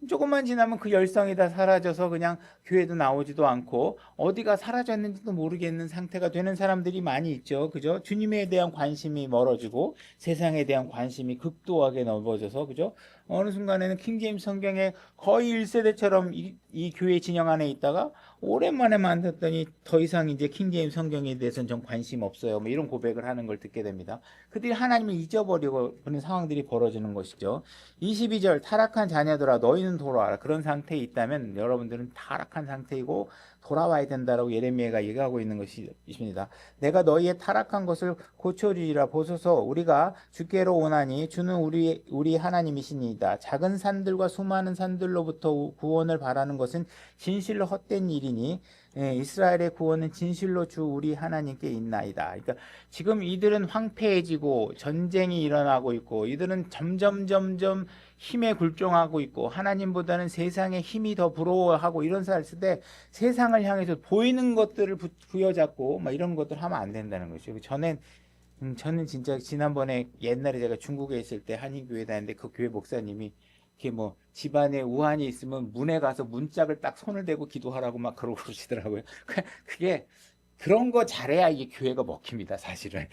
조금만 지나면 그 열성이 다 사라져서 그냥 교회도 나오지도 않고 어디가 사라졌는지도 모르겠는 상태가 되는 사람들이 많이 있죠. 그죠? 주님에 대한 관심이 멀어지고 세상에 대한 관심이 극도하게 넓어져서, 그죠? 어느 순간에는 킹제임스 성경에 거의 1세대처럼 이 교회 진영 안에 있다가 오랜만에 만났더니 더 이상 이제 킹제임스 성경에 대해서는 좀 관심 없어요. 뭐 이런 고백을 하는 걸 듣게 됩니다. 그들이 하나님을 잊어버리고 그런 상황들이 벌어지는 것이죠. 22절 타락한 자녀들아 너희는 돌아와라. 그런 상태에 있다면 여러분들은 타락한 상태이고 돌아와야 된다라고 예레미야가 얘기하고 있는 것입니다. 내가 너희의 타락한 것을 고쳐주리라. 보소서 우리가 주께로 오나니 주는 우리 하나님이시니이다. 작은 산들과 수많은 산들로부터 구원을 바라는 것은 진실로 헛된 일이니 이스라엘의 구원은 진실로 주 우리 하나님께 있나이다. 그러니까 지금 이들은 황폐해지고 전쟁이 일어나고 있고 이들은 점점 힘에 굴종하고 있고 하나님보다는 세상의 힘이 더 부러워하고 이런 때 세상을 향해서 보이는 것들을 부여잡고 막 이런 것들 하면 안 된다는 거죠. 저는 진짜 지난번에 옛날에 제가 중국에 있을 때 한인교회 다녔는데 그 교회 목사님이 이렇게 집안에 우환이 있으면 문에 가서 문짝을 딱 손을 대고 기도하라고 막 그러시더라고요. 그게 그런 거 잘해야 이게 교회가 먹힙니다, 사실은.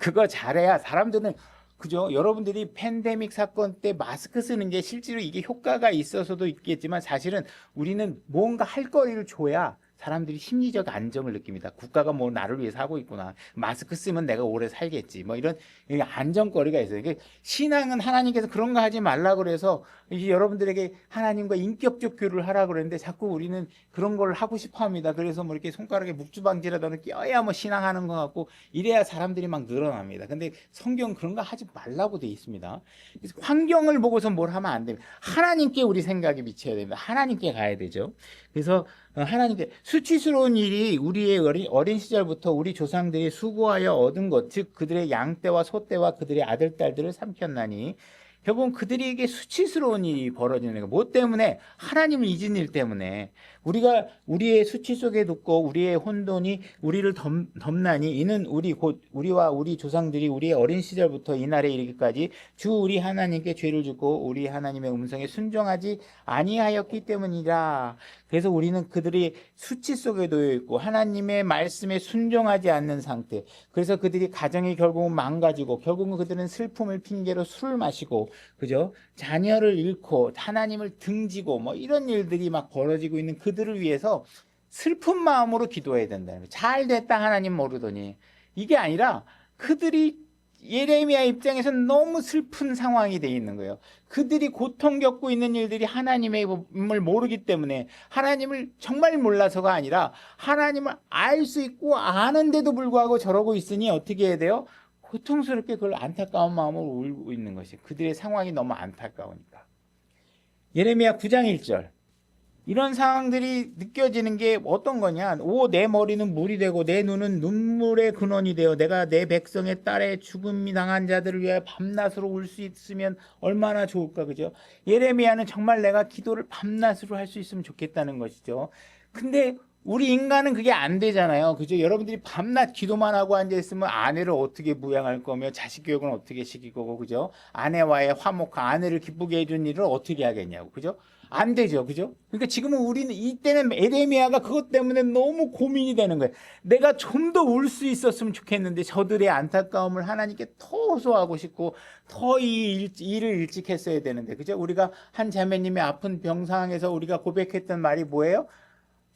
그거 잘해야 사람들은 그죠? 여러분들이 팬데믹 사건 때 마스크 쓰는 게 실제로 이게 효과가 있어서도 있겠지만 사실은 우리는 뭔가 할 거리를 줘야 사람들이 심리적 안정을 느낍니다. 국가가 뭐 나를 위해서 하고 있구나. 마스크 쓰면 내가 오래 살겠지. 뭐 이런 안정거리가 있어요. 이게 신앙은 하나님께서 그런 거 하지 말라 그래서 이제 여러분들에게 하나님과 인격적 교류를 하라 그랬는데 자꾸 우리는 그런 걸 하고 싶어 합니다. 그래서 뭐 이렇게 손가락에 묵주방지라도 껴야 뭐 신앙하는 것 같고 이래야 사람들이 막 늘어납니다. 근데 성경 그런 거 하지 말라고 돼 있습니다. 그래서 환경을 보고서 뭘 하면 안 됩니다. 하나님께 우리 생각이 미쳐야 됩니다. 하나님께 가야 되죠. 그래서 하나님께 수치스러운 일이 우리의 어린 시절부터 우리 조상들이 수고하여 얻은 것, 즉 그들의 양떼와 소떼와 그들의 아들, 딸들을 삼켰나니 결국은 그들에게 수치스러운 일이 벌어지는 거예요. 뭐 때문에? 하나님을 잊은 일 때문에. 우리가 우리의 수치 속에 눕고 우리의 혼돈이 우리를 덮나니 이는 우리와 우리 조상들이 우리의 어린 시절부터 이날에 이르기까지 주 우리 하나님께 죄를 짓고 우리 하나님의 음성에 순종하지 아니하였기 때문이라. 그래서 우리는 그들이 수치 속에 놓여 있고 하나님의 말씀에 순종하지 않는 상태. 그래서 그들이 가정이 결국은 망가지고 결국은 그들은 슬픔을 핑계로 술을 마시고 그죠? 자녀를 잃고 하나님을 등지고 뭐 이런 일들이 막 벌어지고 있는 그들을 위해서 슬픈 마음으로 기도해야 된다는 거예요. 잘 됐다 하나님 모르더니 이게 아니라 그들이 예레미야 입장에서는 너무 슬픈 상황이 돼 있는 거예요. 그들이 고통 겪고 있는 일들이 하나님의 을 모르기 때문에 하나님을 정말 몰라서가 아니라 하나님을 알 수 있고 아는데도 불구하고 저러고 있으니 어떻게 해야 돼요? 고통스럽게 그걸 안타까운 마음으로 울고 있는 것이 그들의 상황이 너무 안타까우니까. 예레미야 9장 1절 이런 상황들이 느껴지는 게 어떤 거냐. 오, 내 머리는 물이 되고 내 눈은 눈물의 근원이 되어 내가 내 백성의 딸의 죽음이 당한 자들을 위하여 밤낮으로 울 수 있으면 얼마나 좋을까. 그죠? 예레미야는 정말 내가 기도를 밤낮으로 할 수 있으면 좋겠다는 것이죠. 근데 우리 인간은 그게 안 되잖아요. 그죠? 여러분들이 밤낮 기도만 하고 앉아있으면 아내를 어떻게 부양할 거며 자식 교육은 어떻게 시킬 거고, 그죠? 아내와의 화목, 아내를 기쁘게 해준 일을 어떻게 하겠냐고, 그죠? 안 되죠. 그죠? 그러니까 지금은 우리는 이때는 에레미야가 그것 때문에 너무 고민이 되는 거예요. 내가 좀 더 울 수 있었으면 좋겠는데 저들의 안타까움을 하나님께 더 호소하고 싶고 더 이 일을 일찍 했어야 되는데, 그죠? 우리가 한 자매님의 아픈 병 상황에서 우리가 고백했던 말이 뭐예요?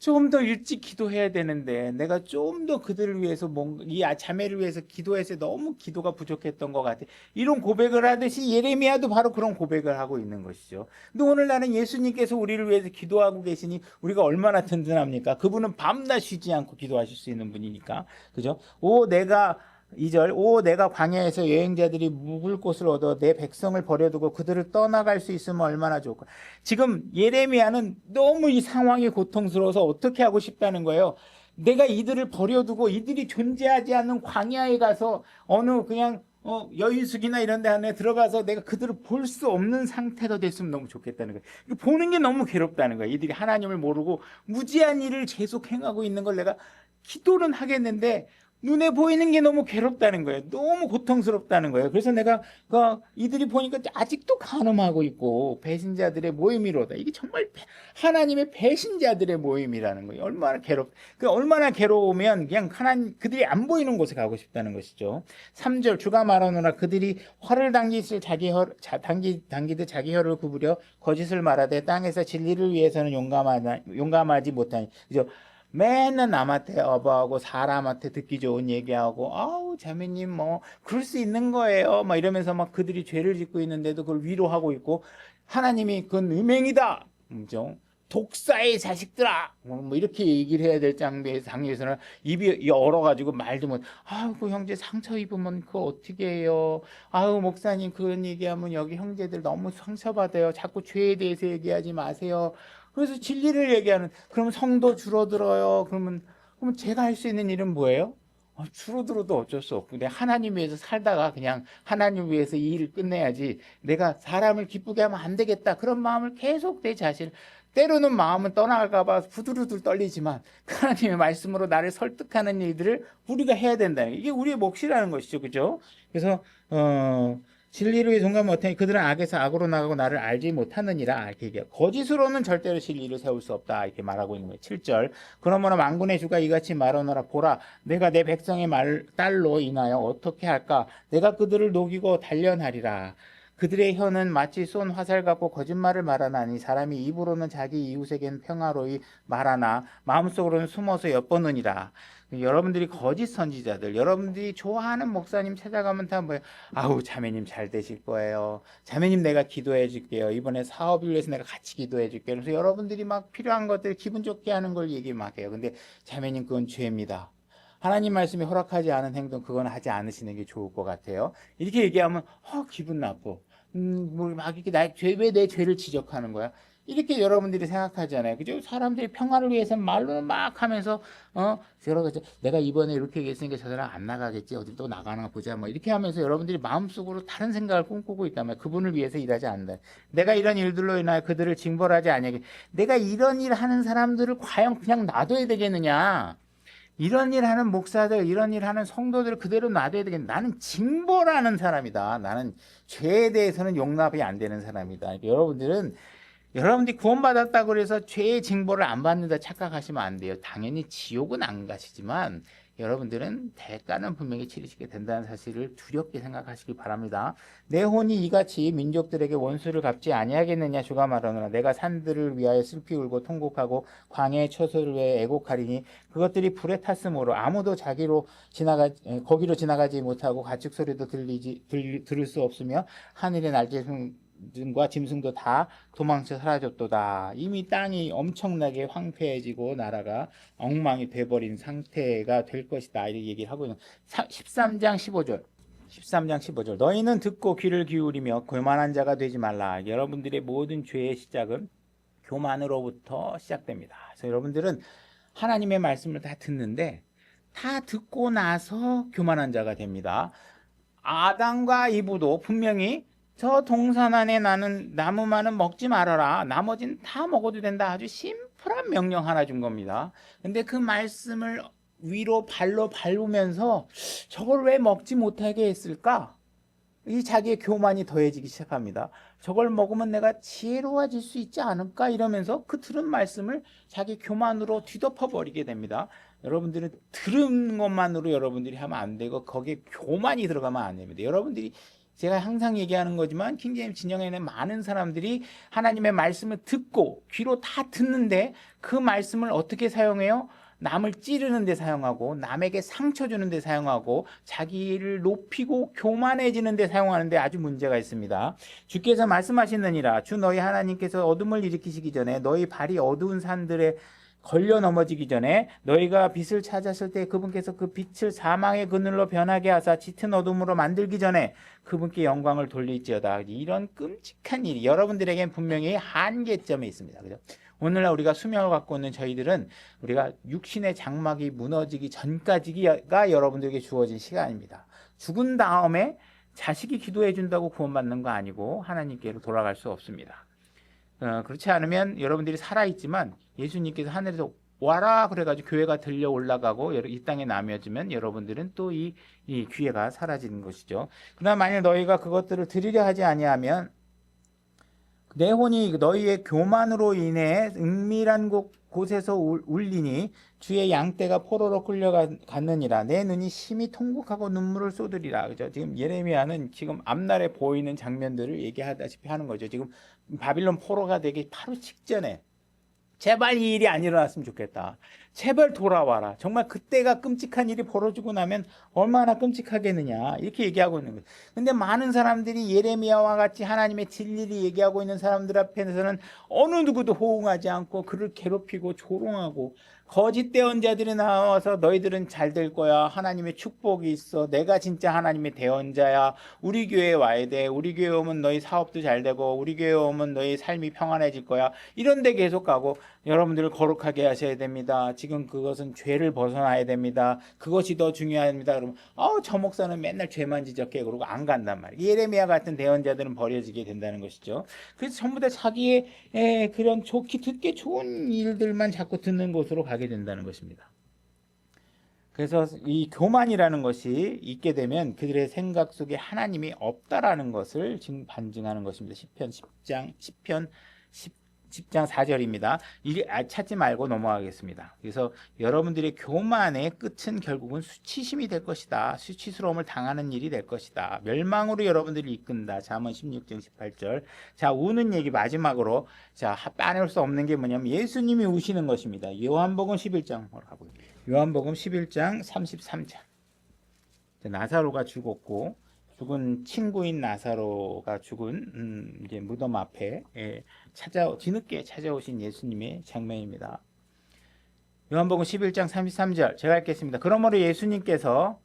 좀 더 일찍 기도해야 되는데 내가 좀 더 그들을 위해서 뭔가 이 자매를 위해서 기도해서 너무 기도가 부족했던 것 같아. 이런 고백을 하듯이 예레미야도 바로 그런 고백을 하고 있는 것이죠. 근데 오늘날은 예수님께서 우리를 위해서 기도하고 계시니 우리가 얼마나 든든합니까? 그분은 밤낮 쉬지 않고 기도하실 수 있는 분이니까. 그죠? 오 내가 2절 오 내가 광야에서 여행자들이 묵을 곳을 얻어 내 백성을 버려두고 그들을 떠나갈 수 있으면 얼마나 좋을까. 지금 예레미야는 너무 이 상황이 고통스러워서 어떻게 하고 싶다는 거예요. 내가 이들을 버려두고 이들이 존재하지 않는 광야에 가서 어느 그냥 여인숙이나 이런 데 안에 들어가서 내가 그들을 볼 수 없는 상태가 됐으면 너무 좋겠다는 거예요. 보는 게 너무 괴롭다는 거예요. 이들이 하나님을 모르고 무지한 일을 계속 행하고 있는 걸 내가 기도는 하겠는데 눈에 보이는 게 너무 괴롭다는 거예요. 너무 고통스럽다는 거예요. 그래서 내가 이들이 보니까 아직도 간음하고 있고 배신자들의 모임이로다. 이게 정말 하나님의 배신자들의 모임이라는 거예요. 얼마나 괴로우면 그냥 그들이 안 보이는 곳에 가고 싶다는 것이죠. 3절 주가 말하노라 그들이 화를 당기듯 자기 혀를 구부려 거짓을 말하되 땅에서 진리를 위해서는 용감하지 못하니. 그죠? 맨날 남한테 어버하고 사람한테 듣기 좋은 얘기하고 아우 자매님 뭐 그럴 수 있는 거예요 막 이러면서 막 그들이 죄를 짓고 있는데도 그걸 위로하고 있고 하나님이 그건 음행이다 그죠? 독사의 자식들아 뭐 이렇게 얘기를 해야 될 장면에서는 입이 얼어가지고 말도 못 아우 그 형제 상처 입으면 그거 어떻게 해요 아우 목사님 그런 얘기하면 여기 형제들 너무 상처받아요 자꾸 죄에 대해서 얘기하지 마세요. 그래서 진리를 얘기하는 그러면 성도 줄어들어요. 그러면 제가 할 수 있는 일은 뭐예요? 줄어들어도 어쩔 수 없고 내가 하나님 위해서 살다가 그냥 하나님 위해서 이 일을 끝내야지 내가 사람을 기쁘게 하면 안 되겠다 그런 마음을 계속 내 자신 때로는 마음은 떠나갈까 봐 부들부들 떨리지만 하나님의 말씀으로 나를 설득하는 일들을 우리가 해야 된다는 게 이게 우리의 몫이라는 것이죠. 그죠? 그래서 진리를 위해 동감 못하니 그들은 악에서 악으로 나가고 나를 알지 못하느니라. 이렇게 얘기해요. 거짓으로는 절대로 진리를 세울 수 없다. 이렇게 말하고 있는 거예요. 7절. 그러므로 만군의 주가 이같이 말하노라. 보라, 내가 내 백성의 딸로 인하여 어떻게 할까? 내가 그들을 녹이고 단련하리라. 그들의 혀는 마치 쏜 화살 같고 거짓말을 말하나니 사람이 입으로는 자기 이웃에게는 평화로이 말하나 마음속으로는 숨어서 엿보느니라. 여러분들이 거짓 선지자들, 여러분들이 좋아하는 목사님 찾아가면 다 뭐예요? 아우, 자매님 잘 되실 거예요. 자매님 내가 기도해 줄게요. 이번에 사업을 위해서 내가 같이 기도해 줄게요. 그래서 여러분들이 막 필요한 것들 기분 좋게 하는 걸 얘기 막 해요. 근데 자매님 그건 죄입니다. 하나님 말씀이 허락하지 않은 행동 그건 하지 않으시는 게 좋을 것 같아요. 이렇게 얘기하면 기분 나빠. 막 이렇게 왜 내 죄를 지적하는 거야? 이렇게 여러분들이 생각하잖아요. 그죠? 사람들이 평화를 위해서 말로는 막 하면서, 여러 가지, 내가 이번에 이렇게 얘기했으니까 저 사람 안 나가겠지. 어디 또 나가나 보자. 뭐, 이렇게 하면서 여러분들이 마음속으로 다른 생각을 꿈꾸고 있다면 그분을 위해서 일하지 않는다. 내가 이런 일들로 인하여 그들을 징벌하지 아니하게. 내가 이런 일 하는 사람들을 과연 그냥 놔둬야 되겠느냐? 이런 일 하는 목사들, 이런 일 하는 성도들을 그대로 놔둬야 되겠네. 나는 징벌하는 사람이다. 나는 죄에 대해서는 용납이 안 되는 사람이다. 여러분들이 구원받았다고 그래서 죄의 징벌을 안 받는다 착각하시면 안 돼요. 당연히 지옥은 안 가시지만 여러분들은 대가는 분명히 치르시게 된다는 사실을 두렵게 생각하시기 바랍니다. 내 혼이 이같이 민족들에게 원수를 갚지 아니하겠느냐. 주가 말하노라. 내가 산들을 위하여 슬피 울고 통곡하고 광야의 처소를 위해 애곡하리니 그것들이 불에 탔으므로 아무도 거기로 지나가지 못하고 가축 소리도 들을 수 없으며 하늘의 날개과 짐승도 다 도망쳐 사라졌도다. 이미 땅이 엄청나게 황폐해지고 나라가 엉망이 돼버린 상태가 될 것이다. 이렇게 얘기를 하고 있는 13장 15절. 13장 15절. 너희는 듣고 귀를 기울이며 교만한 자가 되지 말라. 여러분들의 모든 죄의 시작은 교만으로부터 시작됩니다. 그래서 여러분들은 하나님의 말씀을 다 듣는데 다 듣고 나서 교만한 자가 됩니다. 아담과 이브도 분명히 저 동산 안에 나는 나무만은 먹지 말아라. 나머지는 다 먹어도 된다. 아주 심플한 명령 하나 준 겁니다. 근데 그 말씀을 위로 발로 밟으면서 저걸 왜 먹지 못하게 했을까? 이 자기의 교만이 더해지기 시작합니다. 저걸 먹으면 내가 지혜로워질 수 있지 않을까? 이러면서 그 들은 말씀을 자기 교만으로 뒤덮어 버리게 됩니다. 여러분들은 들은 것만으로 여러분들이 하면 안 되고 거기에 교만이 들어가면 안 됩니다. 여러분들이 제가 항상 얘기하는 거지만 킹제임스 진영에는 많은 사람들이 하나님의 말씀을 듣고 귀로 다 듣는데 그 말씀을 어떻게 사용해요? 남을 찌르는 데 사용하고 남에게 상처 주는 데 사용하고 자기를 높이고 교만해지는 데 사용하는데 아주 문제가 있습니다. 주께서 말씀하시느니라. 주 너희 하나님께서 어둠을 일으키시기 전에 너희 발이 어두운 산들에 걸려 넘어지기 전에 너희가 빛을 찾았을 때 그분께서 그 빛을 사망의 그늘로 변하게 하사 짙은 어둠으로 만들기 전에 그분께 영광을 돌릴지어다. 이런 끔찍한 일이 여러분들에겐 분명히 한계점에 있습니다. 그죠? 오늘날 우리가 수명을 갖고 있는 저희들은 우리가 육신의 장막이 무너지기 전까지가 여러분들에게 주어진 시간입니다. 죽은 다음에 자식이 기도해 준다고 구원받는 거 아니고 하나님께로 돌아갈 수 없습니다. 그렇지 않으면 여러분들이 살아있지만 예수님께서 하늘에서 와라 그래가지고 교회가 들려 올라가고 이 땅에 남겨지면 여러분들은 또 이 기회가 사라지는 것이죠. 그러나 만약 너희가 그것들을 드리려 하지 아니하면 내 혼이 너희의 교만으로 인해 은밀한 곳에서 울리니 주의 양떼가 포로로 끌려갔느니라. 내 눈이 심히 통곡하고 눈물을 쏟으리라. 그죠? 지금 예레미야는 지금 앞날에 보이는 장면들을 얘기하다시피 하는 거죠. 지금 바빌론 포로가 되기 바로 직전에 제발 이 일이 안 일어났으면 좋겠다. 제발 돌아와라. 정말 그때가 끔찍한 일이 벌어지고 나면 얼마나 끔찍하겠느냐. 이렇게 얘기하고 있는 거예요. 근데 많은 사람들이 예레미야와 같이 하나님의 진리를 얘기하고 있는 사람들 앞에서는 어느 누구도 호응하지 않고 그를 괴롭히고 조롱하고 거짓 대언자들이 나와서 너희들은 잘 될 거야. 하나님의 축복이 있어. 내가 진짜 하나님의 대언자야. 우리 교회에 와야 돼. 우리 교회 오면 너희 사업도 잘 되고 우리 교회 오면 너희 삶이 평안해질 거야. 이런 데 계속 가고 여러분들을 거룩하게 하셔야 됩니다. 지금 그것은 죄를 벗어나야 됩니다. 그것이 더 중요합니다. 그러면 저 목사는 맨날 죄만 지적해 그러고 안 간단 말이에요. 예레미야 같은 대언자들은 버려지게 된다는 것이죠. 그래서 전부 다 자기의 그런 듣기 좋은 일들만 자꾸 듣는 곳으로 가게 된다는 것입니다. 그래서 이 교만이라는 것이 있게 되면 그들의 생각 속에 하나님이 없다라는 것을 지금 반증하는 것입니다. 시편 10장 4절입니다. 찾지 말고 넘어가겠습니다. 그래서 여러분들의 교만의 끝은 결국은 수치심이 될 것이다. 수치스러움을 당하는 일이 될 것이다. 멸망으로 여러분들이 이끈다. 잠언 16장 18절. 자, 우는 얘기 마지막으로 자, 빠낼 수 없는 게 뭐냐면 예수님이 우시는 것입니다. 요한복음 11장 가보겠습니다. 요한복음 11장 33절. 나사로가 죽었고 죽은 친구인 나사로가 죽은 이제 무덤 앞에 뒤늦게 찾아오신 예수님의 장면입니다. 요한복음 11장 33절 제가 읽겠습니다. 그러므로 예수님께서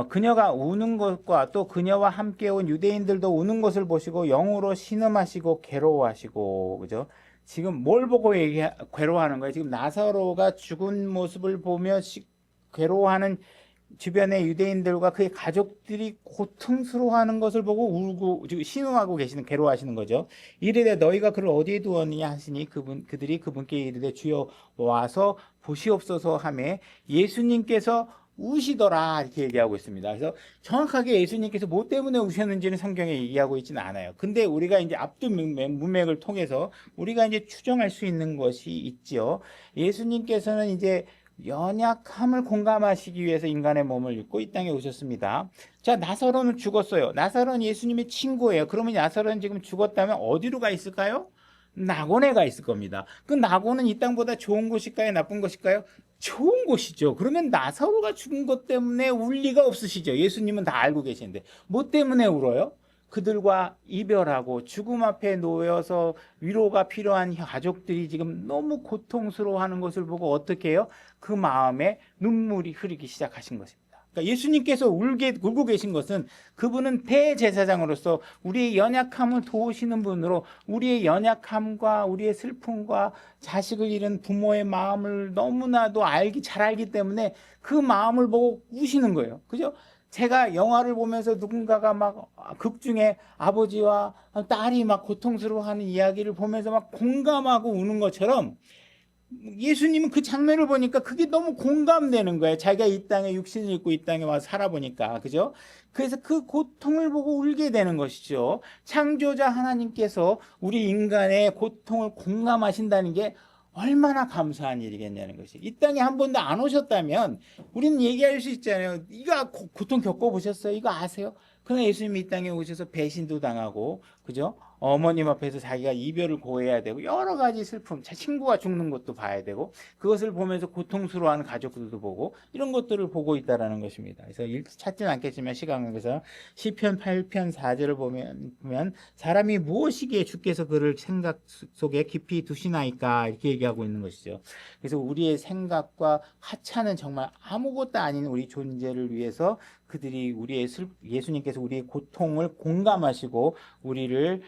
그녀가 우는 것과 또 그녀와 함께 온 유대인들도 우는 것을 보시고 영으로 신음하시고 괴로워하시고, 그죠? 지금 뭘 보고 괴로워하는 거예요? 지금 나사로가 죽은 모습을 보며 괴로워하는 주변의 유대인들과 그의 가족들이 고통스러워하는 것을 보고 울고 신음하고 계시는, 괴로워하시는 거죠. 이르되 너희가 그를 어디에 두었느냐 하시니 그들이 그분께 이르되 주여 와서 보시옵소서 하매 예수님께서 우시더라 이렇게 얘기하고 있습니다. 그래서 정확하게 예수님께서 뭐 때문에 우셨는지는 성경에 얘기하고 있지는 않아요. 근데 우리가 이제 앞뒤 문맥을 통해서 우리가 이제 추정할 수 있는 것이 있죠. 예수님께서는 이제 연약함을 공감하시기 위해서 인간의 몸을 입고 이 땅에 오셨습니다. 자, 나사로는 죽었어요. 나사로는 예수님의 친구예요. 그러면 나사로는 지금 죽었다면 어디로 가 있을까요? 낙원에 가 있을 겁니다. 그 낙원은 이 땅보다 좋은 곳일까요? 나쁜 곳일까요? 좋은 곳이죠. 그러면 나사로가 죽은 것 때문에 울 리가 없으시죠. 예수님은 다 알고 계시는데 뭐 때문에 울어요? 그들과 이별하고 죽음 앞에 놓여서 위로가 필요한 가족들이 지금 너무 고통스러워하는 것을 보고 어떻게 해요? 그 마음에 눈물이 흐르기 시작하신 것입니다. 그러니까 예수님께서 울고 계신 것은 그분은 대제사장으로서 우리의 연약함을 도우시는 분으로 우리의 연약함과 우리의 슬픔과 자식을 잃은 부모의 마음을 너무나도 잘 알기 때문에 그 마음을 보고 우시는 거예요. 그죠? 제가 영화를 보면서 누군가가 막 극 중에 아버지와 딸이 막 고통스러워하는 이야기를 보면서 막 공감하고 우는 것처럼 예수님은 그 장면을 보니까 그게 너무 공감되는 거예요. 자기가 이 땅에 육신을 입고 이 땅에 와서 살아보니까. 그죠? 그래서 그 고통을 보고 울게 되는 것이죠. 창조자 하나님께서 우리 인간의 고통을 공감하신다는 게 얼마나 감사한 일이겠냐는 것이. 이 땅에 한 번도 안 오셨다면 우리는 얘기할 수 있잖아요. 이거 고통 겪어보셨어요? 이거 아세요? 그러나 예수님이 이 땅에 오셔서 배신도 당하고, 그죠? 어머님 앞에서 자기가 이별을 고해야 되고 여러 가지 슬픔, 친구가 죽는 것도 봐야 되고 그것을 보면서 고통스러워하는 가족들도 보고 이런 것들을 보고 있다라는 것입니다. 그래서 찾지는 않겠지만 시간에서 시편 8편 4절을 보면 사람이 무엇이기에 주께서 그를 생각 속에 깊이 두시나이까 이렇게 얘기하고 있는 것이죠. 그래서 우리의 생각과 하찮은 정말 아무것도 아닌 우리 존재를 위해서 그들이 예수님께서 우리의 고통을 공감하시고 우리를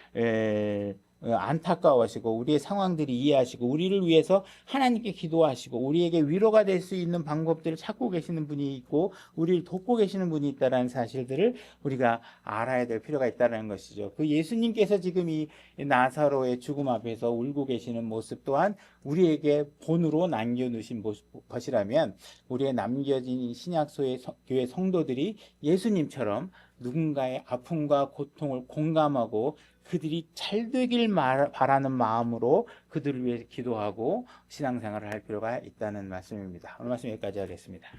안타까워하시고 우리의 상황들이 이해하시고 우리를 위해서 하나님께 기도하시고 우리에게 위로가 될 수 있는 방법들을 찾고 계시는 분이 있고 우리를 돕고 계시는 분이 있다는 사실들을 우리가 알아야 될 필요가 있다는 것이죠. 그 예수님께서 지금 이 나사로의 죽음 앞에서 울고 계시는 모습 또한 우리에게 본으로 남겨놓으신 것이라면 우리의 남겨진 신약소의 교회 성도들이 예수님처럼 누군가의 아픔과 고통을 공감하고 그들이 잘 되길 바라는 마음으로 그들을 위해 기도하고 신앙생활을 할 필요가 있다는 말씀입니다. 오늘 말씀 여기까지 하겠습니다.